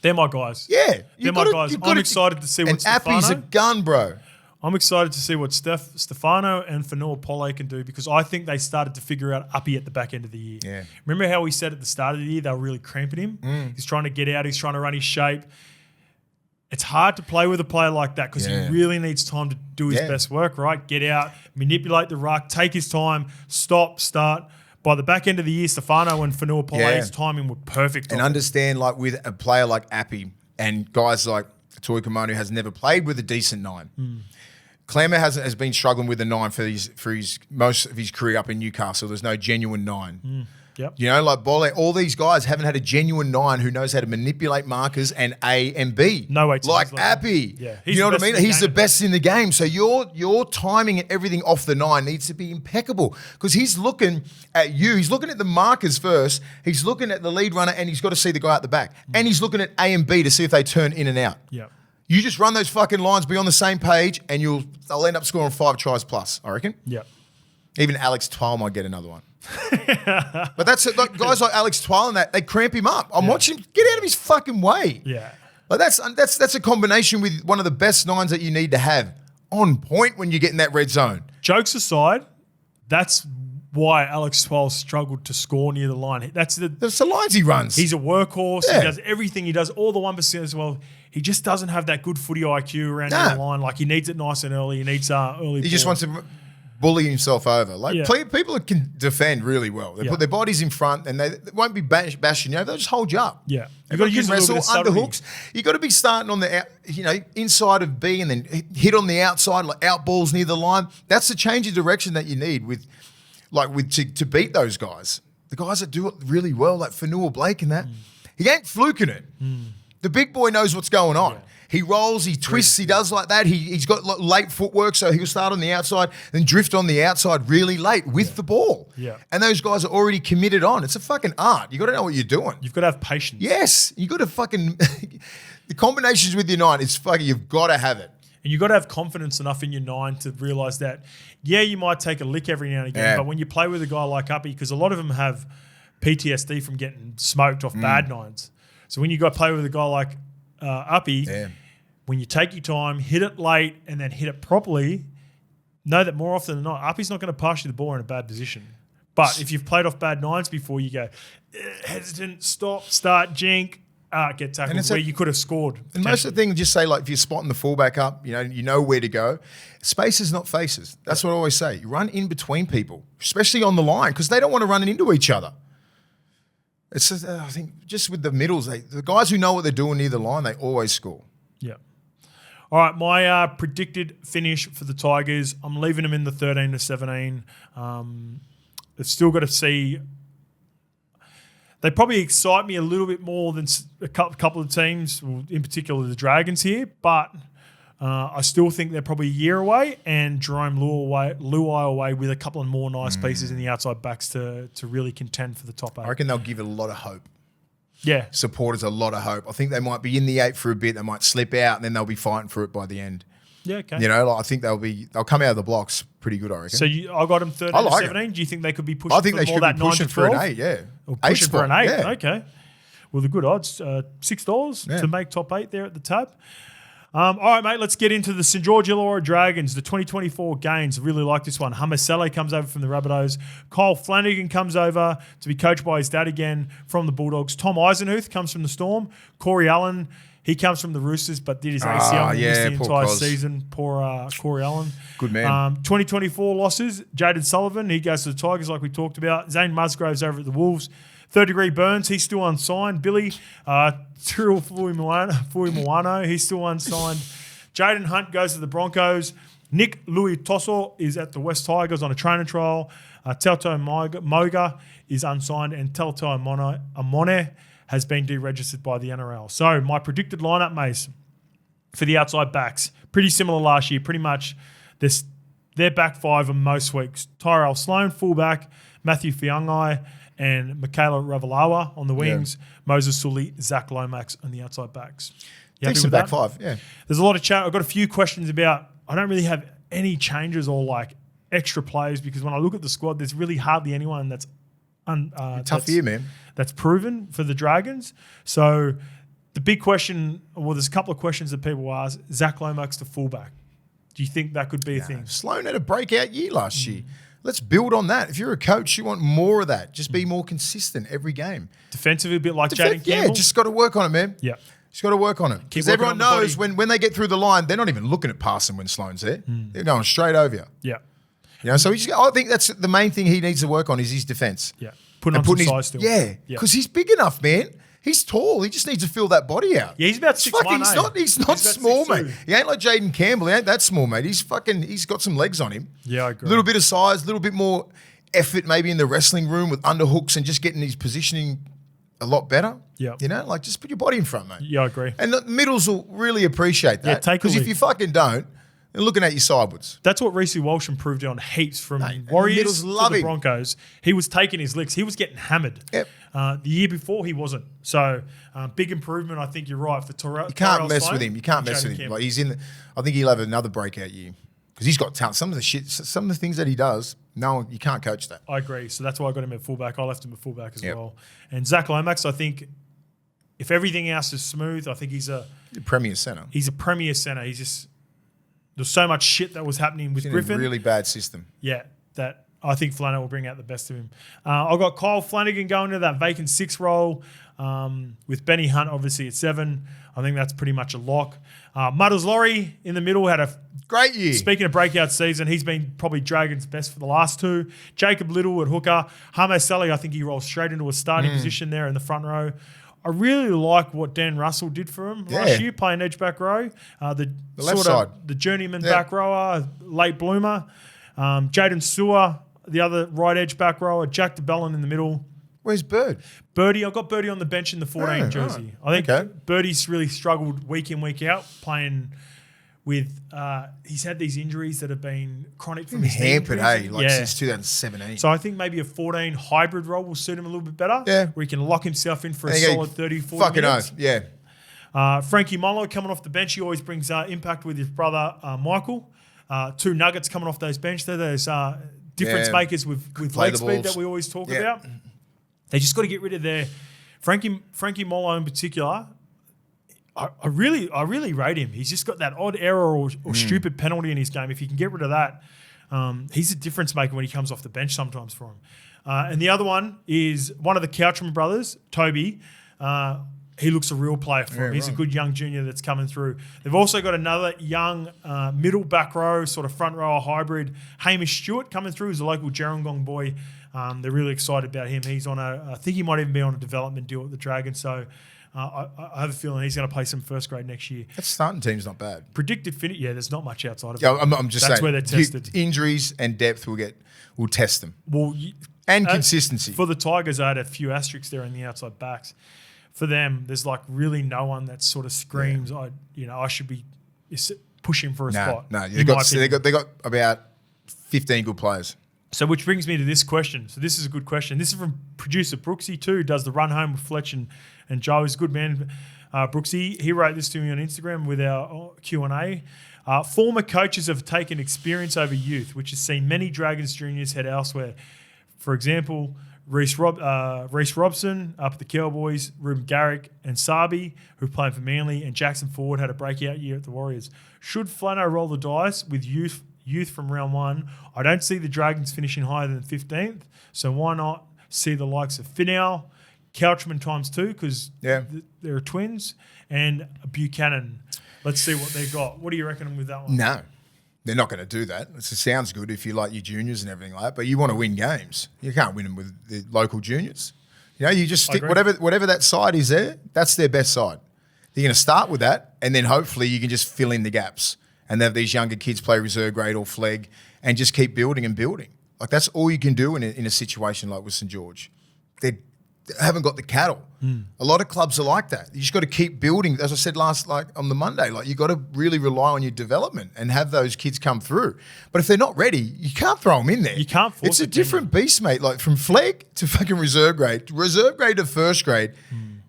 They're my guys. Yeah, they're my guys. I'm excited to see what Stefano. Appy's a gun, bro. I'm excited to see what Stefano and Fanua Pole can do because I think they started to figure out Uppy at the back end of the year. Yeah. Remember how we said at the start of the year they were really cramping him? He's trying to get out. He's trying to run his shape. It's hard to play with a player like that because he really needs time to do his best work, right? Get out, manipulate the ruck, take his time, stop, start. By the back end of the year, Stefano and Fanua Pole's timing were perfect. And understand, like with a player like Appy and guys like Atoy Commandu has never played with a decent 9. Clemmer has been struggling with a 9 for his most of his career up in Newcastle. There's no genuine 9. Yep. Like Bolle, all these guys haven't had a genuine 9 who knows how to manipulate markers and A and B. No way. Like Appy. Yeah. You know what I mean? He's the best in the game. So your timing and everything off the 9 needs to be impeccable because he's looking at you. He's looking at the markers first. He's looking at the lead runner and he's got to see the guy at the back. And he's looking at A and B to see if they turn in and out. Yeah. You just run those fucking lines, be on the same page, and they'll end up scoring 5 tries plus, I reckon. Yeah. Even Alex Twal might get another one. But that's it. Like, guys like Alex Twal and that, they cramp him up. I'm watching him get out of his fucking way. Yeah. Like that's a combination with one of the best 9s that you need to have on point when you get in that red zone. Jokes aside, that's why Alex Twal struggled to score near the line. That's the lines he runs. He's a workhorse. Yeah. He does everything. He does all the 1% as well. He just doesn't have that good footy IQ around the line. Like he needs it nice and early. He needs early. He just wants to bully himself over. Like people can defend really well. They put their bodies in front and they won't be bashing you. They'll just hold you up. Yeah, you got to use wrestle underhooks. You got to be starting on the inside of B and then hit on the outside, like out balls near the line. That's the change of direction that you need to beat those guys. The guys that do it really well, like Fanua Blake and that. He ain't fluking it. The big boy knows what's going on. Yeah. He rolls, he twists, he does like that. He's got late footwork, so he'll start on the outside, then drift on the outside really late with the ball. Yeah. And those guys are already committed on. It's a fucking art. You got to know what you're doing. You've got to have patience. Yes. You got to fucking the combinations with your 9, it's fucking, you've got to have it. And you've got to have confidence enough in your 9 to realise that, yeah, you might take a lick every now and again, but when you play with a guy like Uppy, because a lot of them have PTSD from getting smoked off bad 9s. So when you got to play with a guy like Uppy, when you take your time, hit it late, and then hit it properly, know that more often than not, Uppy's not going to pass you the ball in a bad position. But if you've played off bad 9s before, you go, hesitant, stop, start, jink, get tackled where you could have scored. And most of the things, just say, like, if you're spotting the fullback up, you know where to go. Spaces, not faces. That's what I always say. You run in between people, especially on the line, because they don't want to run into each other. It's just, I think just with the middles, the guys who know what they're doing near the line, they always score. Yeah. All right, my predicted finish for the Tigers, I'm leaving them in the 13-17. They've still got to see. They probably excite me a little bit more than a couple of teams, in particular the Dragons here, but I still think they're probably a year away, and Jerome Luai away with a couple of more nice pieces in the outside backs to really contend for the top 8. I reckon they'll give it a lot of hope. Yeah. Supporters a lot of hope. I think they might be in the 8 for a bit. They might slip out, and then they'll be fighting for it by the end. Yeah, okay. I think they'll come out of the blocks pretty good, I reckon. So I got them 13-17. Do you think they could be pushing? I think they should be pushing for an 8. Yeah, or pushing for an 8. Yeah. Okay. Well, the good odds, $6 to make top 8 there at the tab. All right, mate, let's get into the St. George Illawarra Dragons, the 2024 games. I really like this one. Hamasele comes over from the Rabbitohs. Kyle Flanagan comes over to be coached by his dad again from the Bulldogs. Tom Eisenhuth comes from the Storm. Corey Allen, he comes from the Roosters, but did his ACL and missed the entire season. Poor Corey Allen. Good man. 2024 losses. Jaden Sullivan, he goes to the Tigers like we talked about. Zane Musgrove's over at the Wolves. Third Degree Burns, he's still unsigned. Billy, Tyrrell Fuimawano, he's still unsigned. Jaden Hunt goes to the Broncos. Nick Louis Tosso is at the West Tigers on a training trial. Telto Moga is unsigned, and Telto Amone has been deregistered by the NRL. So my predicted lineup, Mace, for the outside backs, pretty similar last year. Pretty much their back 5 on most weeks. Tyrell Sloan, fullback. Matthew Fiangai, and Michaela Ravalawa on the wings, Moses Sully, Zach Lomax on the outside backs. Decent back 5, yeah. There's a lot of chat. I've got a few questions about, I don't really have any changes or like extra players, because when I look at the squad, there's really hardly anyone that's tough year, man. That's proven for the Dragons. So the big question, well, there's a couple of questions that people ask. Zach Lomax to fullback. Do you think that could be a thing? Sloan had a breakout year last year. Let's build on that. If you're a coach, you want more of that. Just be more consistent every game. Defensively, a bit like Jaden Campbell? Yeah, just got to work on it, man. Yeah. Just got to work on it. Because everyone knows when they get through the line, they're not even looking at passing when Sloan's there. They're going straight over you. Yeah. So I think that's the main thing he needs to work on is his defence. Yeah. Putting on some size still. Yeah. Because he's big enough, man. He's tall. He just needs to fill that body out. Yeah, he's about 6'1". He's not small, mate. He ain't like Jaden Campbell. He ain't that small, mate. He's got some legs on him. Yeah, I agree. A little bit of size, a little bit more effort maybe in the wrestling room with underhooks and just getting his positioning a lot better. Yeah. Just put your body in front, mate. Yeah, I agree. And the middles will really appreciate that. Yeah, take a because if lead. you fucking don't, they're looking at you sideways. That's what Reece Walsh improved on heaps from Warriors to the Broncos. He was taking his licks. He was getting hammered. Yep. The year before, he wasn't. So, big improvement. I think you're right. For you can't mess with him. You can't mess with him. Like I think he'll have another breakout year because he's got talent. Some of the things that he does, no, you can't coach that. I agree. So that's why I got him at fullback. I left him at fullback as well. And Zach Lomax, I think, if everything else is smooth, I think he's a premier centre. He's a premier centre. He's just there's so much shit that was happening with Griffin. In a really bad system. Yeah, that I think Flanagan will bring out the best of him. I've got Kyle Flanagan going to that vacant 6 role with Benny Hunt obviously at 7. I think that's pretty much a lock. Muddles Laurie in the middle had a great year. Speaking of breakout season, he's been probably Dragons' best for the last 2. Jacob Little at hooker. Hamasele, I think he rolls straight into a starting position there in the front row. I really like what Dan Russell did for him last year, playing edge back row. The left side. The journeyman back rower, late bloomer. Jaden Sewer, the other right edge back rower. Jack DeBellin in the middle. Where's Bird? Birdie, I've got Birdie on the bench in the 14 jersey. Right. I think Birdie's really struggled week in, week out, playing with he's had these injuries that have been chronic from his hampered, since 2017. So I think maybe a 14 hybrid role will suit him a little bit better. Yeah. Where he can lock himself in for a solid 30, 40 fucking minutes. oath, yeah. Frankie Molo coming off the bench. He always brings impact with his brother Michael. 2 nuggets coming off those bench. They're those difference makers with leg speed that we always talk about. They just got to get rid of their Frankie Molo in particular. I really rate him. He's just got that odd error or stupid penalty in his game. If you can get rid of that, he's a difference maker when he comes off the bench sometimes for him. And the other one is one of the Couchman brothers, Toby. He looks a real player for him. He's a good young junior that's coming through. They've also got another young middle back row, sort of front row hybrid, Hamish Stewart coming through. He's a local Gerringong boy. They're really excited about him. He's on I think he might even be on a development deal at the Dragons. So I have a feeling he's going to play some first grade next year. That starting team's not bad. Predicted finish, there's not much outside of it. Yeah, I'm just saying. That's where they're tested. Injuries and depth will test them. Well, and consistency. For the Tigers, I had a few asterisks there in the outside backs. For them, there's like really no one that sort of screams, I should be pushing for a spot. No, they got about 15 good players. So which brings me to this question. So this is a good question. This is from producer Brooksy too, does the run home with Fletch and Joe. He's a good man, Brooksy. He wrote this to me on Instagram with our Q&A. Former coaches have taken experience over youth, which has seen many Dragons juniors head elsewhere. For example, Reece Robson up at the Cowboys, Ruben Garrick and Sabi, who played for Manly, and Jackson Ford had a breakout year at the Warriors. Should Flano roll the dice with youth from round 1? I don't see the Dragons finishing higher than 15th, so why not see the likes of Finau, Couchman ×2, because they're twins, and Buchanan. Let's see what they got. What do you reckon with that one? No. They're not going to do that. It sounds good if you like your juniors and everything like that, but you want to win games. You can't win them with the local juniors. You just stick whatever that side is there, that's their best side. You're going to start with that, and then hopefully you can just fill in the gaps and have these younger kids play reserve grade or flag and just keep building and building. Like that's all you can do in a situation like with St. George. They haven't got the cattle. A lot of clubs are like that. You just got to keep building. As I said on the Monday, you got to really rely on your development and have those kids come through. But if they're not ready, you can't throw them in there. You can't force It's a different beast, mate. Like from flag to fucking reserve grade to first grade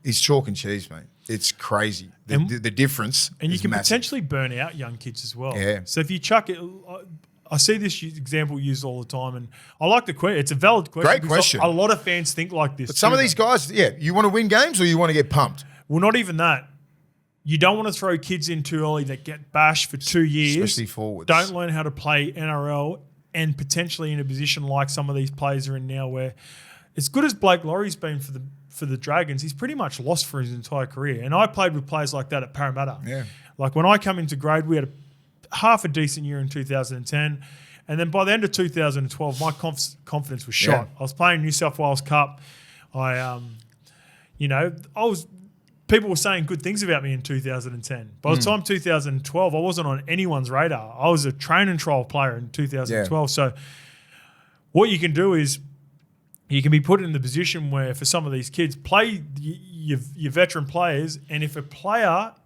is chalk and cheese, mate. It's crazy. The difference. And you can massive. Potentially burn out young kids as well. Yeah. So if you chuck it, I see this example used all the time, and I like the question. It's a valid question. Great question. A lot of fans think like this. But some of these guys, you want to win games or you want to get pumped? Well, not even that. You don't want to throw kids in too early that get bashed for 2 years. Especially forwards. Don't learn how to play NRL and potentially in a position like some of these players are in now where as good as Blake Laurie's been for the Dragons, he's pretty much lost for his entire career. And I played with players like that at Parramatta. Yeah. Like when I come into grade, we had half a decent year in 2010. And then by the end of 2012, my confidence was shot. I was playing New South Wales Cup. People were saying good things about me in 2010. By the time 2012, I wasn't on anyone's radar. I was a train and trial player in 2012. So what you can do is you can be put in the position where for some of these kids, play your veteran players, and if a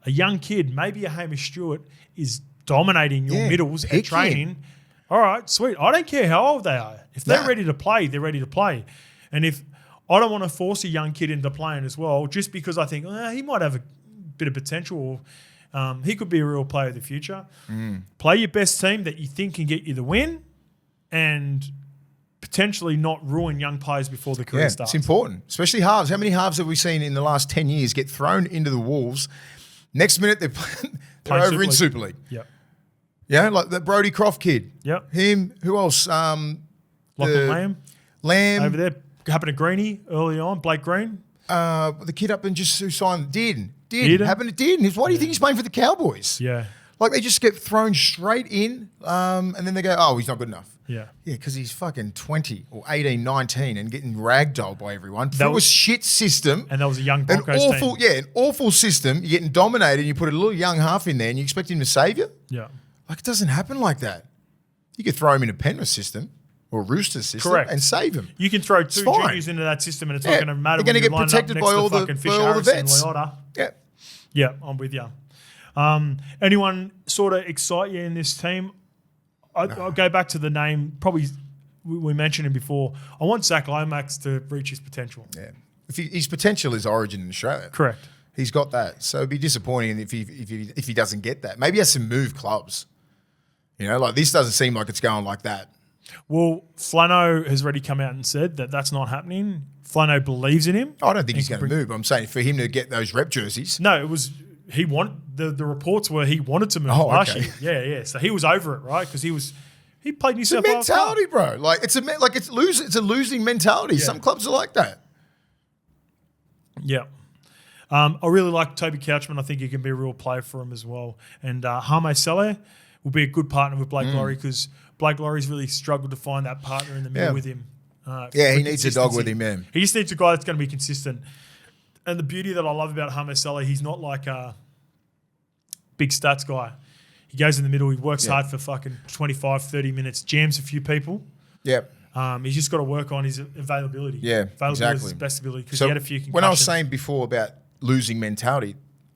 young kid, maybe a Hamish Stewart, is dominating your middles at training, all right, sweet. I don't care how old they are. If they're ready to play, they're ready to play. And if I don't want to force a young kid into playing as well, just because I think he might have a bit of potential. He could be a real player of the future. Play your best team that you think can get you the win, and potentially not ruin young players before the career starts. It's important, especially halves. How many halves have we seen in the last 10 years get thrown into the Wolves? Next minute they're over in Super League. Yep. Yeah, like the Brodie Croft kid. Yep. Him. Who else? Lachlan Lamb. over there. Happened to Greenie early on. Blake Green. The kid up and just who signed Dearden. Dearden. Happened to Dearden. Why do you think he's playing for the Cowboys? Yeah. Like they just get thrown straight in, and then they go, oh, he's not good enough. Yeah. Yeah, because he's fucking 20 or 18, 19 and getting ragdolled by everyone. That was a shit system. And that was a young Broncos team. Yeah, an awful system. You're getting dominated and you put a little young half in there and you expect him to save you? Yeah. Like, it doesn't happen like that. You could throw him in a Penrith system or Roosters system Correct. and save them. You can throw two fine. juniors into that system and it's not going to matter. They're going to get protected by all the vets. Yeah. Yeah, I'm with you. Anyone sort of excite you in this team? I'll go back to the name. Probably we mentioned him before. I want Zach Lomax to reach his potential. Yeah. His potential is origin in Australia. Correct. He's got that. So it'd be disappointing if he doesn't get that. Maybe he has to move clubs. You know, like this doesn't seem like it's going like that. Well, Flano has already come out and said that that's not happening. Flano believes in him. I don't think he's going to move. I'm saying for him to get those rep jerseys. No, it was he wanted the reports were he wanted to move last year. Yeah. So he was over it, right? Because he played New South Wales. It's a mentality, bro. Like it's a losing mentality. Yeah. Some clubs are like that. Yeah. I really like Toby Couchman. I think he can be a real player for him as well. And Hame Saleh will be a good partner with Blake Lawrie because Blake Laurie's really struggled to find that partner in the middle with him. He needs a dog with him, man. He just needs a guy that's going to be consistent. And the beauty that I love about Hame Saleh, he's not like a big stats guy. He goes in the middle. He works hard for fucking 25, 30 minutes, jams a few people. Yep. He's just got to work on his availability. Yeah, availability exactly. is his best ability because he had a few concussions. When I was saying before about losing mentality,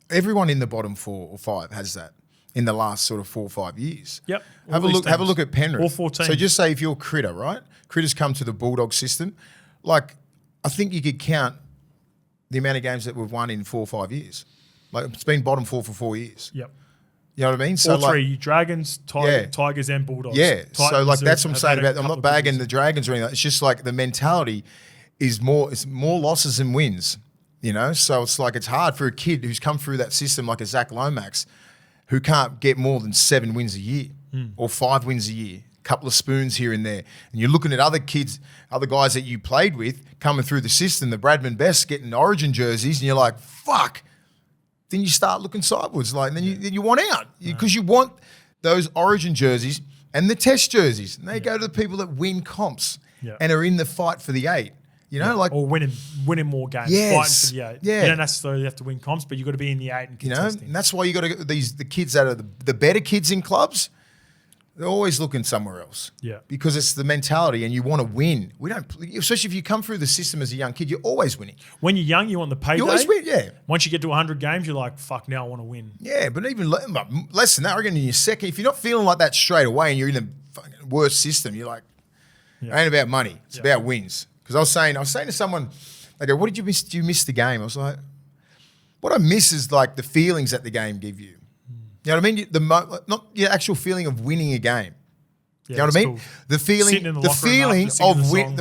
everyone in the bottom 4 or 5 has that in the last sort of 4 or 5 years. Yep. Have a look at Penrith. All 14. So just say if you're Critter, right? Critter's come to the Bulldog system. Like, I think you could count the amount of games that we've won in 4 or 5 years. Like, it's been bottom 4 for 4 years. Yep. You know what I mean? So all three, Dragons, Tigers and Bulldogs. Yeah. Titans so like that's what I'm saying about. I'm not bagging the the Dragons or anything. It's just like the mentality is more. It's more losses than wins. You know. So it's like it's hard for a kid who's come through that system like a Zach Lomax, who can't get more than 7 wins a year or 5 wins a year. A couple of spoons here and there. And you're looking at other kids, other guys that you played with coming through the system, the Bradman Best getting Origin jerseys, and you're like, fuck. Then you start looking sideways, like, and then you want out because you want those Origin jerseys and the Test jerseys, and they go to the people that win comps and are in the fight for the 8. You know, like or winning more games, fighting for the 8. Yeah, you don't necessarily have to win comps, but you got to be in the 8 and contesting. And that's why you got to get the kids that are the better kids in clubs. They're always looking somewhere else. Yeah. Because it's the mentality and you want to win. We don't, especially if you come through the system as a young kid, you're always winning. When you're young, you want the payday. You always win, yeah. Once you get to 100 games, you're like, fuck, now I want to win. Yeah, but even less than that, I reckon in your second, if you're not feeling like that straight away and you're in the fucking worst system, you're like, it ain't about money. It's about wins. Because I was saying to someone, they go, what did you miss? Did you miss the game? I was like, what I miss is like the feelings that the game give you. You know what I mean? Not your actual feeling of winning a game. Yeah, you know what I mean? cool. The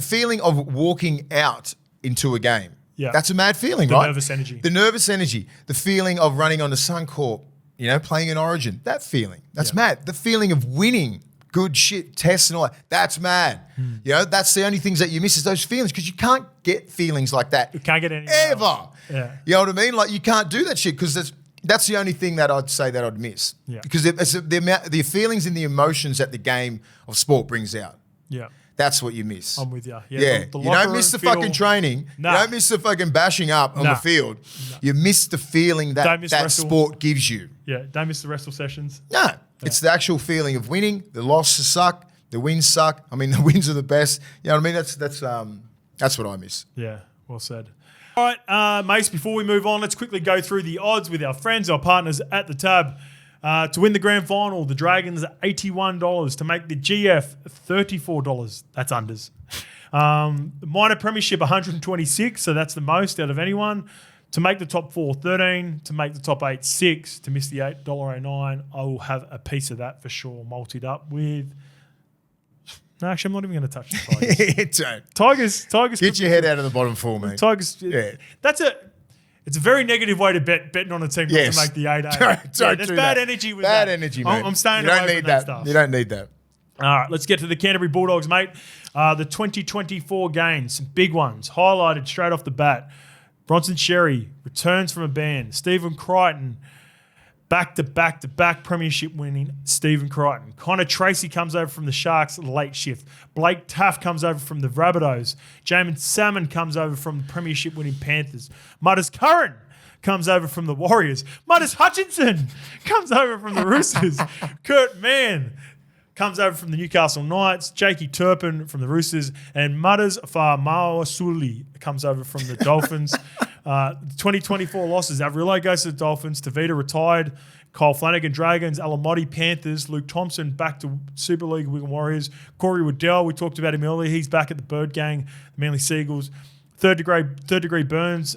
feeling of walking out into a game. Yeah. That's a mad feeling, right? The nervous energy. The nervous energy. The feeling of running on the Suncorp, playing in Origin. That feeling. That's mad. The feeling of winning good shit, tests and all that. That's mad. That's the only things that you miss is those feelings because you can't get feelings like that. You can't get any ever. Else. Yeah. You know what I mean? Like you can't do that shit because that's the only thing that I'd say that I'd miss. Yeah. Because the feelings and the emotions that the game of sport brings out. Yeah. That's what you miss. I'm with you. Yeah. The you don't miss the fucking training. Nah. You don't miss the fucking bashing up on the field. Nah. You miss the feeling that sport gives you. Yeah. Don't miss the wrestle sessions. No. Yeah. It's the actual feeling of winning. The losses suck. The wins suck. I mean, the wins are the best. You know what I mean? That's what I miss. Yeah. Well said. All right, mates, before we move on, let's quickly go through the odds with our friends, our partners at the tab. To win the grand final, the Dragons are $81. To make the GF, $34. That's unders. The minor premiership, 126, so that's the most out of anyone. To make the top 4, 13. To make the top 8, 6. To miss the $8.09, I will have a piece of that for sure, multied up with... No, actually, I'm not even going to touch the Tigers. Tigers. Get your head out of the bottom 4, mate. Tigers. Yeah. It's a very negative way to betting on a team not to make the 8-8. There's bad energy with that. Bad energy, mate. I'm staying away from that stuff. You don't need that. All right, let's get to the Canterbury Bulldogs, mate. The 2024 games, some big ones, highlighted straight off the bat. Bronson Xerri returns from a ban. Stephen Crichton, back-to-back premiership winning Stephen Crichton. Connor Tracy comes over from the Sharks late shift. Blake Taff comes over from the Rabbitohs. Jamin Salmon comes over from the premiership winning Panthers. Mudders Curran comes over from the Warriors. Mudders Hutchinson comes over from the Roosters. Kurt Mann comes over from the Newcastle Knights. Jakey Turpin from the Roosters. And Mudders Fa'amausuli comes over from the Dolphins. 2024 losses. Avrillo goes to the Dolphins. Tavita retired. Kyle Flanagan, Dragons. Alamotti, Panthers. Luke Thompson back to Super League, Wigan Warriors. Corey Waddell, we talked about him earlier. He's back at the Bird Gang, the Manly Seagulls. Third degree burns.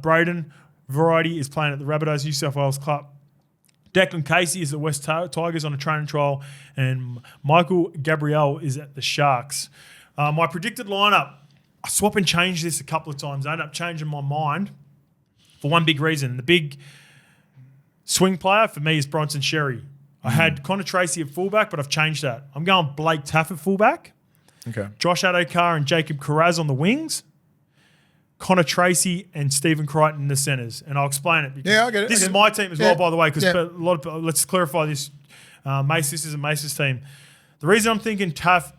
Braden Variety is playing at the Rabbitohs, New South Wales Club. Declan Casey is at West Tigers on a training trial, and Michael Gabriel is at the Sharks. My predicted lineup, I swap and change this a couple of times. I ended up changing my mind for one big reason. The big swing player for me is Bronson Xerri. I had Connor Tracy at fullback, but I've changed that. I'm going Blake Taff at fullback. Okay. Josh Adokar and Jacob Carraz on the wings. Connor Tracy and Stephen Crichton in the centres, and I'll explain it. Yeah, I get it. This is my team as well, by the way, because a lot of let's clarify this. This is Mace's team. The reason I'm thinking Taff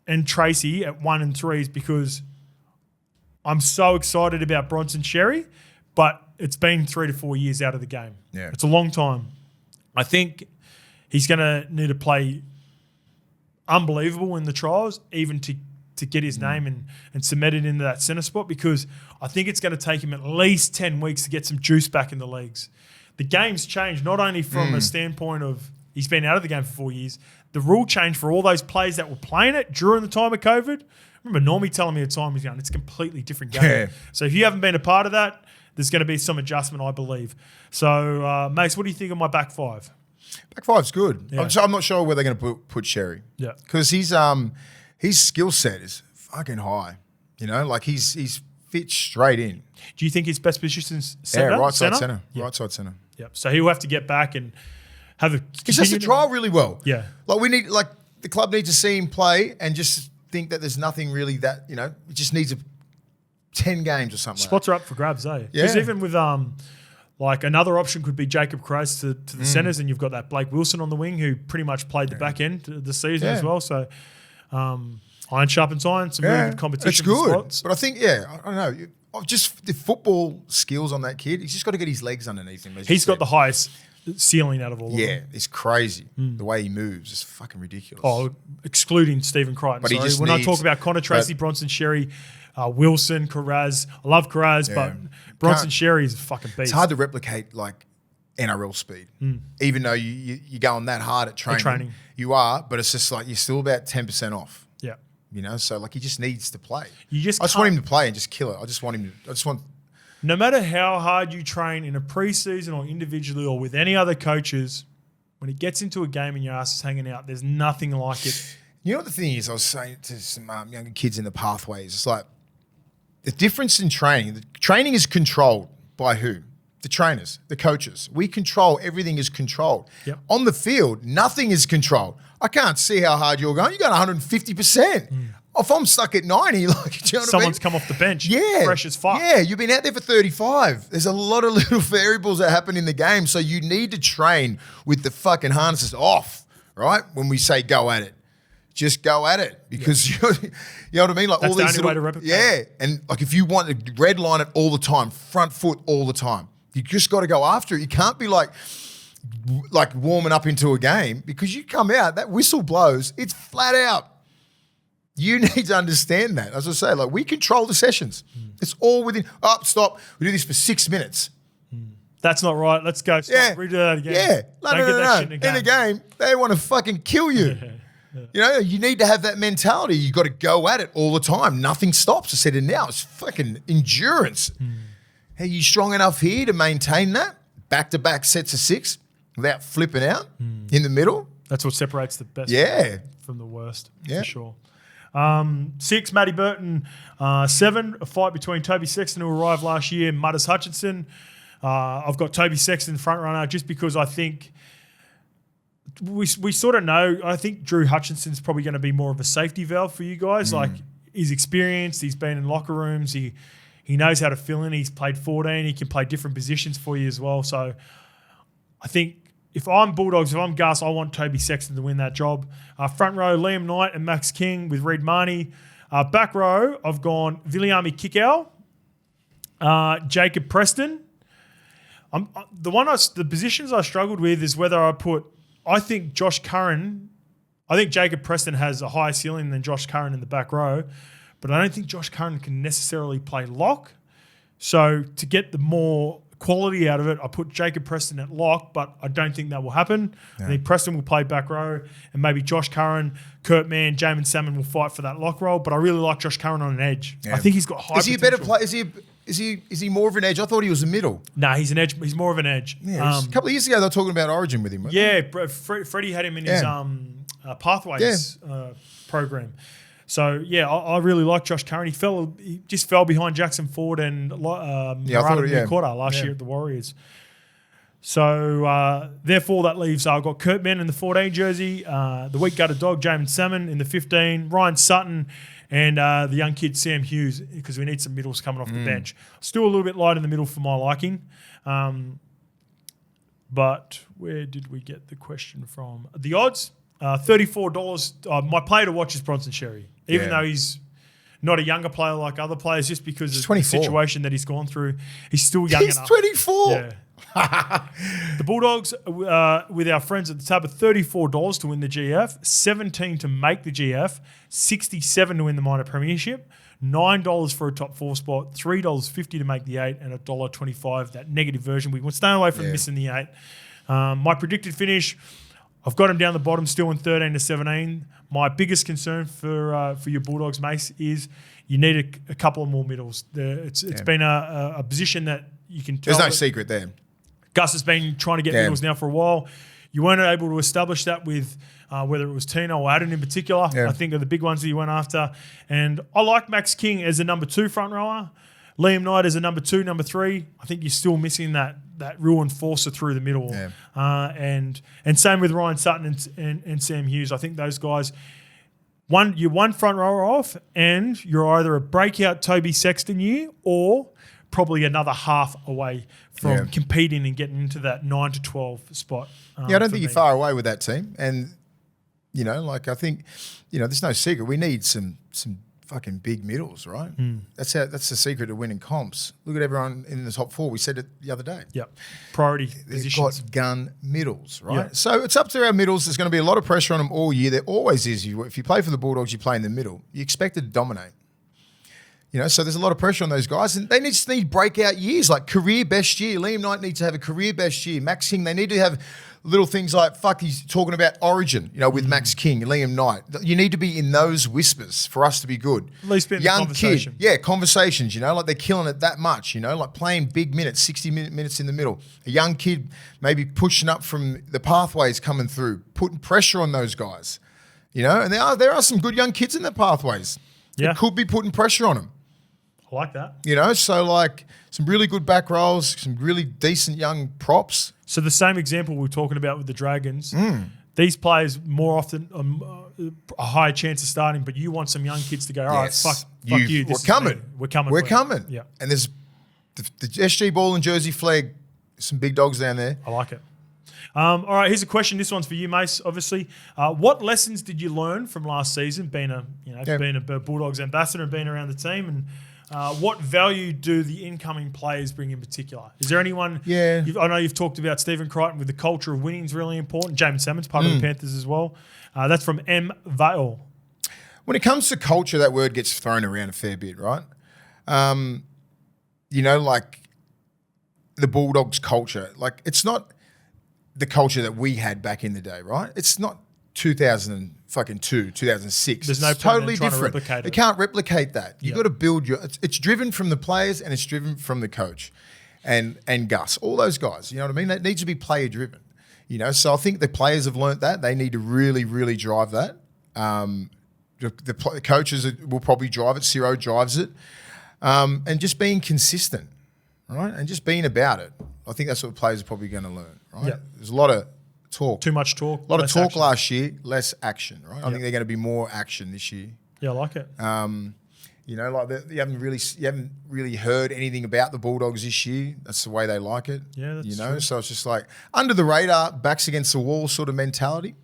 and Tracy at 1 and 3 is because I'm so excited about Bronson Xerri, but it's been 3 to 4 years out of the game. Yeah, it's a long time. I think he's going to need to play unbelievable in the trials, even to get his name and cement it into that centre spot, because I think it's going to take him at least 10 weeks to get some juice back in the leagues. The game's changed, not only from a standpoint of he's been out of the game for 4 years, the rule changed for all those players that were playing it during the time of COVID. I remember Normie telling me at the time, he's going, it's a completely different game. Yeah. So if you haven't been a part of that, there's going to be some adjustment, I believe. So, Mace, what do you think of my back five? Back five's good. Yeah. I'm not sure where they're going to put Xerri. Yeah. Because his skill set is fucking high. You know, like he's fit straight in. Do you think his best position is centre? Yeah, right side centre. Yep. Right side centre. Yep. So he'll have to get back and have a... He's just a trial really well. Yeah. Like the club needs to see him play and just think that there's nothing really that, you know, it just needs 10 games or something. Spots are up for grabs, eh? Yeah. Because even with like another option could be Jacob Kreis to the centres, and you've got that Blake Wilson on the wing who pretty much played the back end of the season as well. So iron sharpens iron, some really good competition. It's good. For spots. But I think, I don't know. Just the football skills on that kid, he's just got to get his legs underneath him. He's got the highest ceiling out of all of them. Yeah, it's crazy. The way he moves is fucking ridiculous. Oh, excluding Stephen Crichton. But When I talk about Connor Tracy, Bronson Xerri, Wilson, Carraz, I love Carraz, but Bronson Xerri is a fucking beast. It's hard to replicate like NRL speed, even though you're going that hard at training. You are, but it's just like you're still about 10% off. Yeah. You know, so like he just needs to play. I just want him to play and just kill it. I just want no matter how hard you train in a preseason or individually or with any other coaches, when it gets into a game and your ass is hanging out, there's nothing like it. You know what the thing is? I was saying to some younger kids in the pathways, it's like the difference in training. The training is controlled by who? The trainers, the coaches. We control, everything is controlled. Yep. On the field, nothing is controlled. I can't see how hard you're going. You're going 150%. If I'm stuck at 90, like, do you know what I mean? Someone's come off the bench, fresh as fuck. Yeah, you've been out there for 35. There's a lot of little variables that happen in the game, so you need to train with the fucking harnesses off, right? When we say go at it. Just go at it, because you know what I mean? Like that's all these the only way to replicate. Yeah, and like if you want to red line it all the time, front foot all the time, you just got to go after it. You can't be like warming up into a game, because you come out, that whistle blows, it's flat out. You need to understand that. As I say, like we control the sessions. It's all within, stop. We do this for 6 minutes. That's not right. Let's go. Stop. Redo that again. Yeah. No. In a game, they want to fucking kill you. You know, you need to have that mentality. You got to go at it all the time. Nothing stops. I said it now. It's fucking endurance. Are you strong enough here to maintain that? Back-to-back sets of 6 without flipping out in the middle? That's what separates the best from the worst, for sure. 6, Matty Burton. 7, a fight between Toby Sexton, who arrived last year, and Mudders Hutchinson. I've got Toby Sexton front runner just because I think we sort of know. I think Drew Hutchinson's probably going to be more of a safety valve for you guys. Like, he's experienced. He's been in locker rooms. He knows how to fill in. He's played 14. He can play different positions for you as well. So I think if I'm Bulldogs, if I'm Gus, I want Toby Sexton to win that job. Front row, Liam Knight and Max King with Reid Marnie. Back row, I've gone Viliami Kikau, Jacob Preston. The positions I struggled with is whether I think Josh Curran I think Jacob Preston has a higher ceiling than Josh Curran in the back row, but I don't think Josh Curran can necessarily play lock. So to get the more quality out of it, I put Jacob Preston at lock, but I don't think that will happen. I think Preston will play back row, and maybe Josh Curran, Kurt Mann, Jamin Salmon will fight for that lock role. But I really like Josh Curran on an edge. I think he's got high potential. Is he a better player? Is he more of an edge? I thought he was a middle. Nah, he's an edge. He's more of an edge. Yeah, a couple of years ago, they were talking about Origin with him. Yeah, Freddie had him in his Pathways program. So, I really like Josh Curran. He just fell behind Jackson Ford and Murata last year at the Warriors. So, therefore, that leaves I've got Kurt Mann in the 14 jersey, the weak gutted dog, Jamin Salmon in the 15, Ryan Sutton, and the young kid, Sam Hughes, because we need some middles coming off the bench. Still a little bit light in the middle for my liking. But where did we get the question from? The odds, $34. My player to watch is Bronson Xerri. Even though he's not a younger player like other players, just because of the situation that he's gone through, he's still young enough. He's 24. Yeah. The Bulldogs, with our friends at the tab, are $34 to win the GF, $17 to make the GF, $67 to win the minor premiership, $9 for a top 4 spot, $3.50 to make the 8, and $1.25 that negative version. We will stay away from missing the 8. My predicted finish, I've got him down the bottom still in 13 to 17. My biggest concern for your Bulldogs, Mace, is you need a couple of more middles. It's been a position that you can tell. There's no secret there. Gus has been trying to get middles now for a while. You weren't able to establish that with whether it was Tino or Adam in particular. I think are the big ones that you went after. And I like Max King as a number 2 front rower. Liam Knight as a number 2, number 3. I think you're still missing that real enforcer through the middle. Yeah. And same with Ryan Sutton and Sam Hughes. I think those guys, you're one front rower off, and you're either a breakout Toby Sexton year or probably another half away from competing and getting into that 9 to 12 spot. I don't think you're far away with that team. And, I think, there's no secret. We need some fucking big middles, right? That's the secret of winning comps. Look at everyone in the top 4. We said it the other day. Yep. Priority They've positions. got gun middles, right? Yep. So it's up to our middles. There's going to be a lot of pressure on them all year. There always is. If you play for the Bulldogs, you play in the middle. You're expected to dominate. So there's a lot of pressure on those guys. And they just need breakout years, like career best year. Liam Knight needs to have a career best year. Max King, they need to have little things like, he's talking about Origin, with Max King, Liam Knight. You need to be in those whispers for us to be good. At least be in young the conversation. Kid, conversations, like they're killing it that much, like playing big minutes, 60 minutes in the middle. A young kid maybe pushing up from the pathways coming through, putting pressure on those guys, and there are some good young kids in the pathways. Yeah. That could be putting pressure on them. I like that. So some really good back rolls, some really decent young props. So the same example we were talking about with the Dragons, these players more often a higher chance of starting, but you want some young kids to go, all right, fuck you. We're coming. We're coming. Yeah. And there's the SG Ball and Jersey flag, some big dogs down there. I like it. All right, here's a question. This one's for you, Mace, obviously. What lessons did you learn from last season, being a Bulldogs ambassador and being around the team, and what value do the incoming players bring in particular? Is there anyone? Yeah. I know you've talked about Stephen Crichton with the culture of winning is really important. Jamin Salmon's part of the Panthers as well. That's from M. Vale. When it comes to culture, that word gets thrown around a fair bit, right? Like the Bulldogs culture. Like it's not the culture that we had back in the day, right? It's not 2002, 2006. There's no it's totally trying different. To replicate it. You can't replicate that. You've got to build it's driven from the players and it's driven from the coach and Gus, all those guys. You know what I mean? That needs to be player driven. So I think the players have learnt that. They need to really, really drive that. The coaches will probably drive it. Ciro drives it. And just being consistent, right? And just being about it. I think that's what players are probably going to learn, right? Yep. There's a lot of talk. Too much talk. A lot of talk last year, less action, right? I think they're going to be more action this year. Yeah, I like it. You haven't really heard anything about the Bulldogs this year. That's the way they like it. Yeah, that's true. So it's just like under the radar, backs against the wall sort of mentality.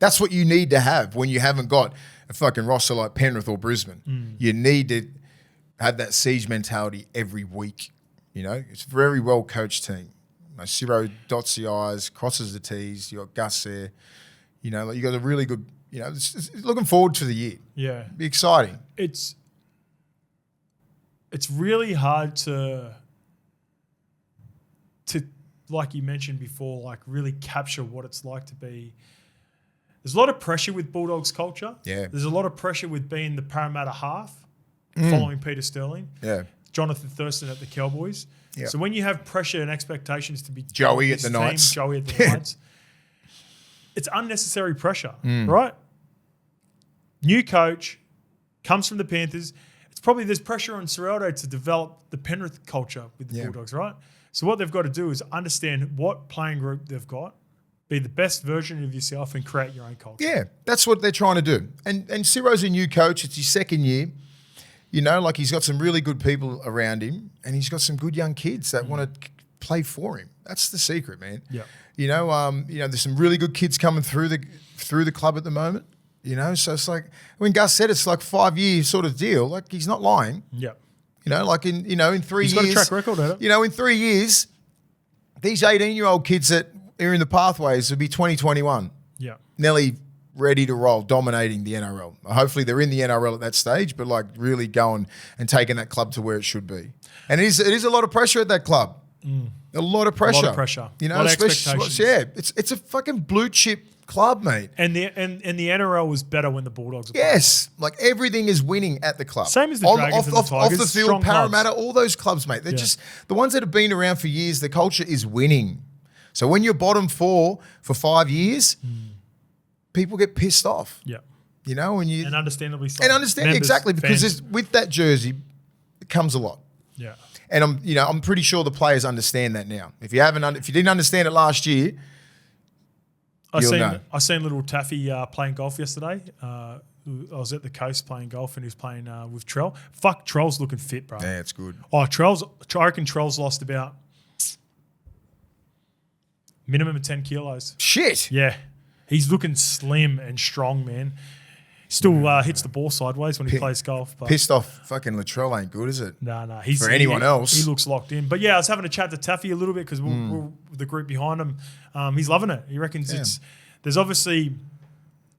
That's what you need to have when you haven't got a fucking roster like Penrith or Brisbane. You need to have that siege mentality every week. It's a very well coached team. Ciro dots the I's, crosses the T's. You got Gus there. You got a really good looking forward to the year. Yeah. Be exciting. It's really hard to like you mentioned before, like really capture what it's like to be. There's a lot of pressure with Bulldogs culture. Yeah. There's a lot of pressure with being the Parramatta half, following Peter Sterling. Yeah. Jonathan Thurston at the Cowboys. Yeah. So when you have pressure and expectations to be Joey at the Knights. Joey at the Knights, it's unnecessary pressure, right? New coach comes from the Panthers. It's probably there's pressure on Serraldo to develop the Penrith culture with the Bulldogs, right? So what they've got to do is understand what playing group they've got, be the best version of yourself, and create your own culture. Yeah, that's what they're trying to do. And Ciro's a new coach. It's his second year. Like he's got some really good people around him, and he's got some good young kids that want to play for him. That's the secret, man. Yeah. There's some really good kids coming through the club at the moment. So it's like when Gus said it's like 5-year sort of deal. Like he's not lying. Yeah. In 3 years. He's got a track record at it. In 3 years, these 18-year-old kids that are in the pathways will be 2021. Yeah. Nearly ready to roll, dominating the NRL. Hopefully they're in the NRL at that stage, but like really going and taking that club to where it should be. And it is a lot of pressure at that club. A lot of pressure. A lot of pressure. A lot of expectations. Yeah, it's a fucking blue chip club, mate. And the NRL was better when the Bulldogs were Yes, like everything is winning at the club. Same as the Dragons and the Tigers. Off the field, strong Parramatta, clubs. all those clubs, mate. They're just the ones that have been around for years. The culture is winning. So when you're bottom 4 for 5 years, people get pissed off. Yeah. And understandably so. And understand Members, exactly because fans. with that jersey, it comes a lot. Yeah. And I'm pretty sure the players understand that now. If you didn't understand it last year, you'll know. I seen little Taffy playing golf yesterday. I was at the coast playing golf, and he was playing with Trell. Fuck, Trell's looking fit, bro. Yeah, it's good. Oh, I reckon Trell's lost about minimum of 10 kilos. Shit. Yeah. He's looking slim and strong, man. Still hits the ball sideways when he plays golf. But Pissed off fucking Latrell ain't good, is it? No. For anyone else. He looks locked in. But yeah, I was having a chat to Taffy a little bit because we're the group behind him. He's loving it. He reckons there's obviously,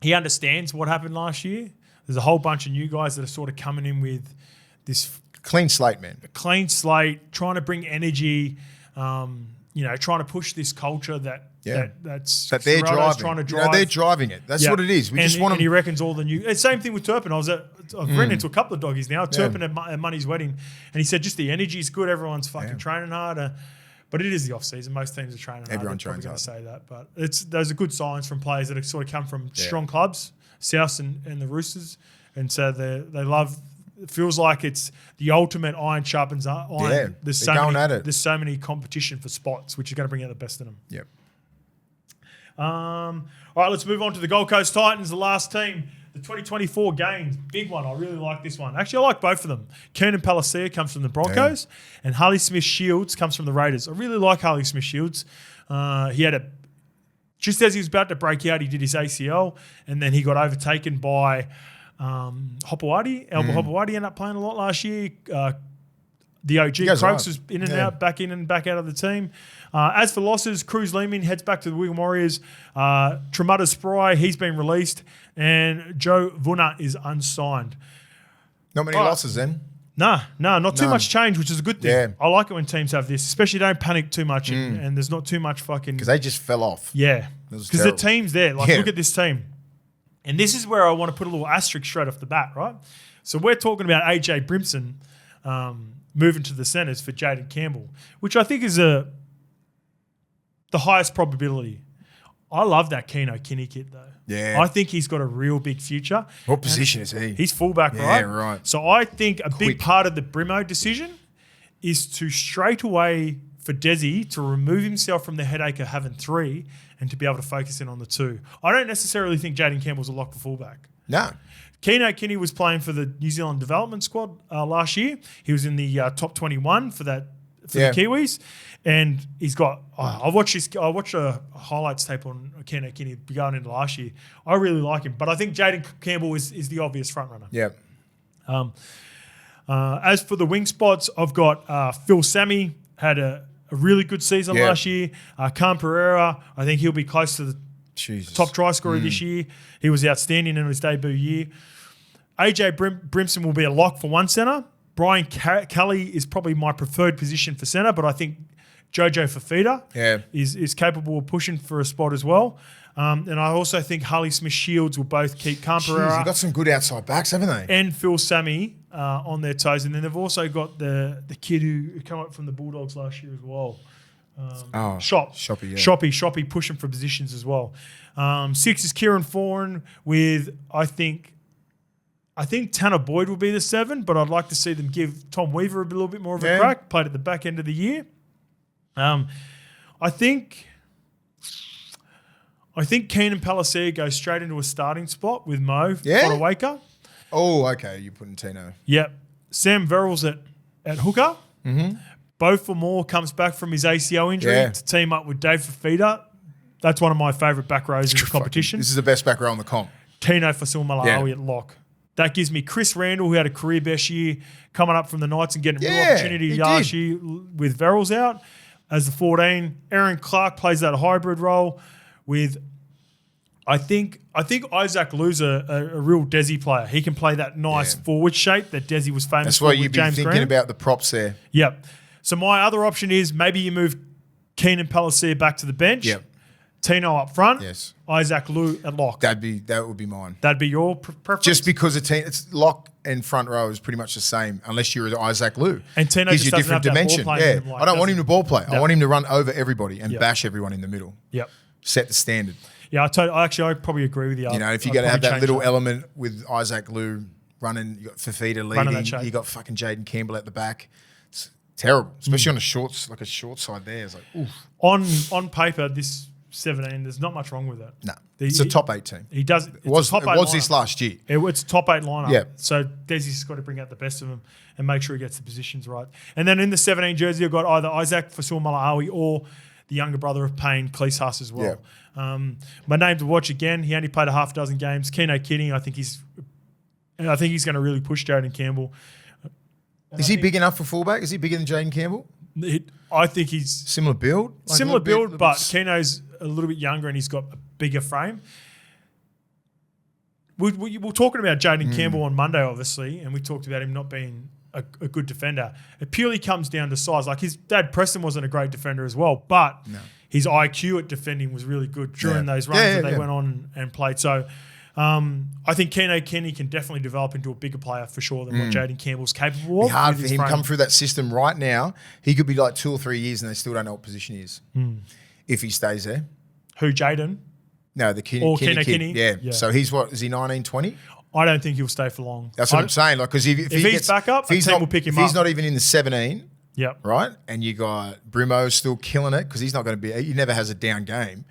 he understands what happened last year. There's a whole bunch of new guys that are sort of coming in with this clean slate, man. Clean slate, trying to bring energy, trying to push this culture that they're driving. Trying to drive. They're driving it. That's what it is. We just want and them. he reckons all the new. Same thing with Turpin. I've ran into a couple of doggies now. Turpin at Money's wedding, and he said just the energy is good. Everyone's fucking training hard. But it is the off season. Most teams are training hard. Everyone trains hard. Say that, but those are good signs from players that have sort of come from strong clubs, South and the Roosters, and so they love. It feels like it's the ultimate iron sharpens iron. Yeah, there's so many competition for spots, which is going to bring out the best in them. Yep. All right, let's move on to the Gold Coast Titans, the last team. The 2024 games, big one. I really like this one. Actually, I like both of them. Keenan Palasia comes from the Broncos, and Harley Smith-Shields comes from the Raiders. I really like Harley Smith-Shields. He had just as he was about to break out, he did his ACL, and then he got overtaken by Hopewadi. Albert Hopewadi ended up playing a lot last year. The OG Croaks was in and out, back in and back out of the team. As for losses, Cruz Lehman heads back to the Wigan Warriors. Tremata Spry, he's been released. And Joe Vuna is unsigned. Not many losses then? No, not too much change, which is a good thing. Yeah. I like it when teams have this, especially don't panic too much and there's not too much fucking... Because they just fell off. Yeah. Because the team's there. Look at this team. And this is where I want to put a little asterisk straight off the bat, right? So we're talking about AJ Brimson moving to the centres for Jaden Campbell, which I think is the highest probability. I love that Keno Kinney kid, though. Yeah. I think he's got a real big future. What position is he? He's fullback, right? Yeah, right. So I think a big part of the Brimo decision is to straight away for Desi to remove himself from the headache of having 3 and to be able to focus in on the 2. I don't necessarily think Jaden Campbell's a lock for fullback. No. Keno Kinney was playing for the New Zealand development squad last year. He was in the top 21 for the Kiwis, and he's got. I watched a highlights tape on Keno Kinney going into last year. I really like him, but I think Jaden Campbell is the obvious front runner. Yeah. As for the wing spots, I've got Phil Sammy had a really good season last year. Khan Pereira, I think he'll be close to the Jesus. top try scorer this year. He was outstanding in his debut year. AJ Brimson will be a lock for one centre. Brian Kelly is probably my preferred position for centre, but I think Jojo Fafita is capable of pushing for a spot as well. And I also think Harley Smith-Shields will both keep Camperera. They've got some good outside backs, haven't they? And Phil Sammy on their toes. And then they've also got the kid who came up from the Bulldogs last year as well. Shoppy pushing for positions as well. 6 is Kieran Foran with, I think Tanner Boyd will be the 7, but I'd like to see them give Tom Weaver a little bit more of a crack. Played at the back end of the year. I think Keenan Palasia goes straight into a starting spot with Mo Fodawaker. Oh, okay. You're putting Tino. Yep. Sam Verrills at hooker. Mm-hmm. Beau Fermor comes back from his ACL injury to team up with Dave Fafita. That's one of my favourite back rows in the competition. This is the best back row on the comp. Tino Fasil-Malawi at lock. That gives me Chris Randall, who had a career best year, coming up from the Knights and getting a real opportunity last year with Verrills out as the 14. Aaron Clark plays that hybrid role with, I think Isaac Lou's a real Desi player. He can play that nice forward shape that Desi was famous for with James Green. That's why you'd be thinking about the props there. Yep. So my other option is maybe you move Keenan Palasia back to the bench. Yep. Tino up front. Yes. Isaac Lou at lock. That would be mine. That'd be your preference? Just because it's lock and front row is pretty much the same unless you're Isaac Lou. And Tino gives just you a different dimension. I don't want him to ball play. I want him to run over everybody and bash everyone in the middle. Yep. Set the standard. Yeah, I probably agree with you. If you're going to have that little element with Isaac Lou running, you got Fafita leading, you got fucking Jaden Campbell at the back. It's terrible, especially on a short side there. It's like, oof. On paper, this 17, there's not much wrong with it. No, it's a top 8 team. He does. It was this last year. It's a top 8 lineup. Yeah. So Desi's got to bring out the best of them and make sure he gets the positions right. And then in the 17 jersey, I've got either Isaac Fasil-Malawi or the younger brother of Payne, Cleese Huss as well. Yeah. My name to watch again. He only played a half dozen games. Keno Kidding, I think he's going to really push Jaden Campbell. Is he big enough for fullback? Is he bigger than Jaden Campbell? I think he's similar build. But Keno's a little bit younger and he's got a bigger frame. We're talking about Jaden Campbell on Monday, obviously, and we talked about him not being a good defender. It purely comes down to size. Like his dad, Preston, wasn't a great defender as well, but his IQ at defending was really good during those runs that they went on and played. So I think Kenny can definitely develop into a bigger player for sure than what Jaden Campbell's capable of. It's hard for him to come through that system right now. He could be like 2 or 3 years and they still don't know what position he is if he stays there. Who, Jaden? No, the Kenny kid. Yeah. So he's what? Is he 19, 20? I don't think he'll stay for long. That's what I'm saying. Like, because if he's back up, the team will pick him up. If he's not even in the 17, yep. Right, and you got Brimo still killing it because he's not going to be. He never has a down game,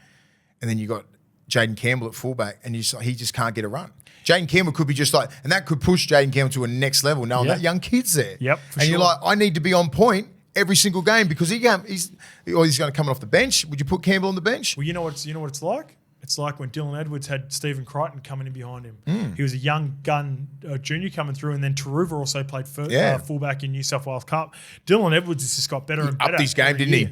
and then you got Jaden Campbell at fullback, and he just can't get a run. Jaden Campbell could be just like, and that could push Jaden Campbell to a next level. Knowing that young kid's there, and you're like, I need to be on point every single game because he's going to come off the bench. Would you put Campbell on the bench? Well, you know what it's like. It's like when Dylan Edwards had Stephen Crichton coming in behind him. He was a young gun junior coming through, and then Taruva also played fullback in New South Wales Cup. Dylan Edwards has just got better and better. Upped his game, didn't he?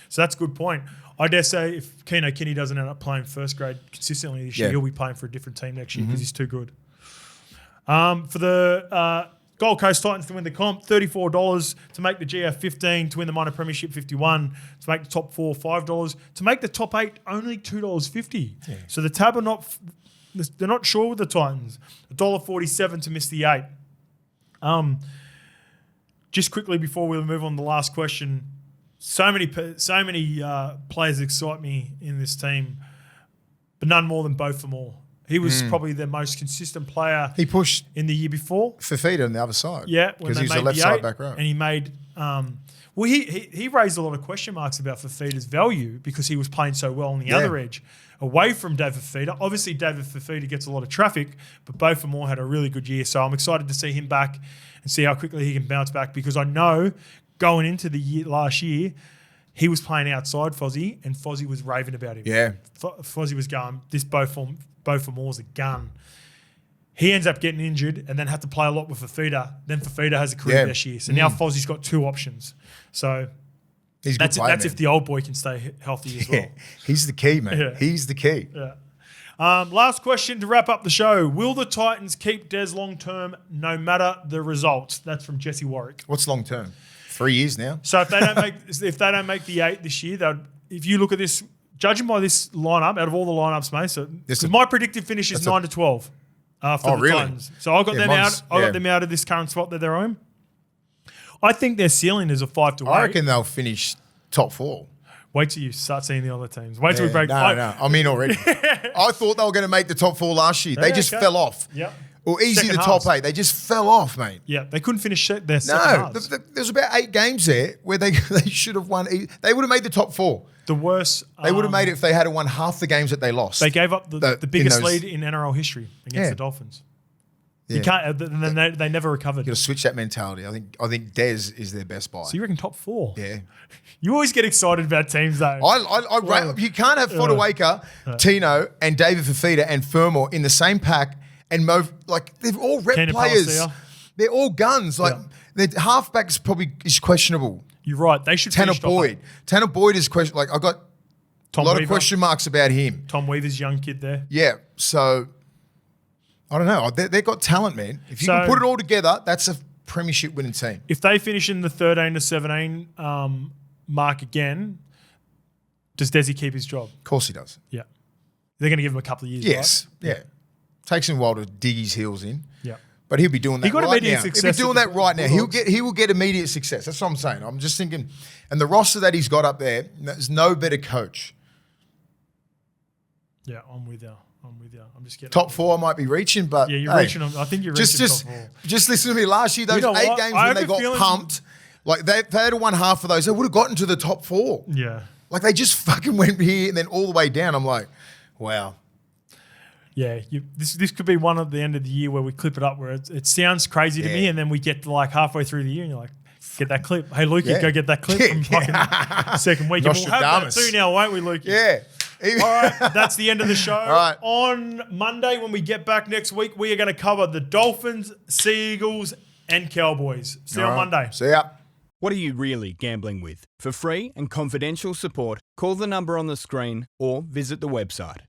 So that's a good point. I dare say if Keno Kinney doesn't end up playing first grade consistently this year, he'll be playing for a different team next year because he's too good. For the Gold Coast Titans to win the comp, $34. To make the GF, $15. To win the minor premiership, $51. To make the top 4, $5. To make the top 8, only $2.50. Yeah. So the tab they're not sure with the Titans. $1.47 to miss the 8. Just quickly before we move on to the last question, so many players excite me in this team, but none more than Beau Fermor. He was probably the most consistent player. He pushed in the year before. Fafita on the other side. Yeah, because he was the left side back row. And he made. He raised a lot of question marks about Fafita's value because he was playing so well on the other edge, away from David Fafita. Obviously, David Fafita gets a lot of traffic, but Beau Fermor had a really good year. So I'm excited to see him back and see how quickly he can bounce back because I know going into the last year, he was playing outside Fozzie, and Fozzie was raving about him. Yeah, Fozzie was going, this Beau Fermor's a gun. He ends up getting injured and then had to play a lot with Fafita. Then Fafita has a career this year. So now Fozzie's got 2 options. So He's a good player, That's man. if the old boy can stay healthy as well. He's the key, man. Yeah. He's the key. Yeah. Last question to wrap up the show. Will the Titans keep Des long term no matter the results? That's from Jesse Warwick. What's long term? 3 years now. So if they don't make the 8 this year, if you look at this, judging by this lineup, out of all the lineups, mate, so my predicted finish is 9 to 12 for the really? Titans. So I got them out. I got them out of this current spot that they're in. I think their ceiling is a 5 to 8. I reckon they'll finish top 4. Wait till you start seeing the other teams. Wait till we break. No, I'm in already. I thought they were going to make the top 4 last year. They just fell off. Yep. Or easy Second the halves. top 8. They just fell off, mate. Yeah, they couldn't finish their second No, halves. there's about 8 games there where they should have won. They would have made the top 4. The worst. They would have made it if they had won half the games that they lost. They gave up the biggest lead in NRL history against the Dolphins. Yeah. You can't. And then they never recovered. Got to switch that mentality. I think Des is their best buy. So you reckon top 4? Yeah. You always get excited about teams, though. You can't have Fodawaker, Tino, and David Fafita and Fermor in the same pack and they're all rep Keenan players. Palacio. They're all guns. Their halfback is questionable. You're right. They should Tanner finish top Boyd. 8. Tanner Boyd is question. I got Tom a lot Weaver. of question marks about him. Tom Weaver's young kid there. Yeah. So I don't know. They've got talent, man. If you can put it all together, that's a premiership winning team. If they finish in the 13 to 17 mark again, does Desi keep his job? Of course he does. Yeah. They're going to give him a couple of years, Yes. right? Yeah. Takes him a while to dig his heels in. Yeah. But he'll be doing that got right immediate now. success He'll be doing at that the right now. Bulldogs. He will get immediate success. That's what I'm saying. I'm just thinking, and the roster that he's got up there, there's no better coach. Yeah, I'm with you. I'm just getting Top 4 I might be reaching, but Yeah, you're reaching. I think you're reaching top 4. Just listen to me. Last year, those know 8 what? games I when have they a got feeling- pumped, like they had won half of those, they would have gotten to the top 4. Yeah. Like they just fucking went here and then all the way down. I'm like, wow. Yeah, this could be one at the end of the year where we clip it up where it sounds crazy to me, and then we get to like halfway through the year and you're like, get that clip. Hey, Lukey, go get that clip from fucking second week. And we'll have that Nostradamus. too now, won't we, Lukey? Yeah. All right, that's the end of the show. All right. On Monday, when we get back next week, we are going to cover the Dolphins, Sea Eagles, and Cowboys. See you on Monday. See ya. What are you really gambling with? For free and confidential support, call the number on the screen or visit the website.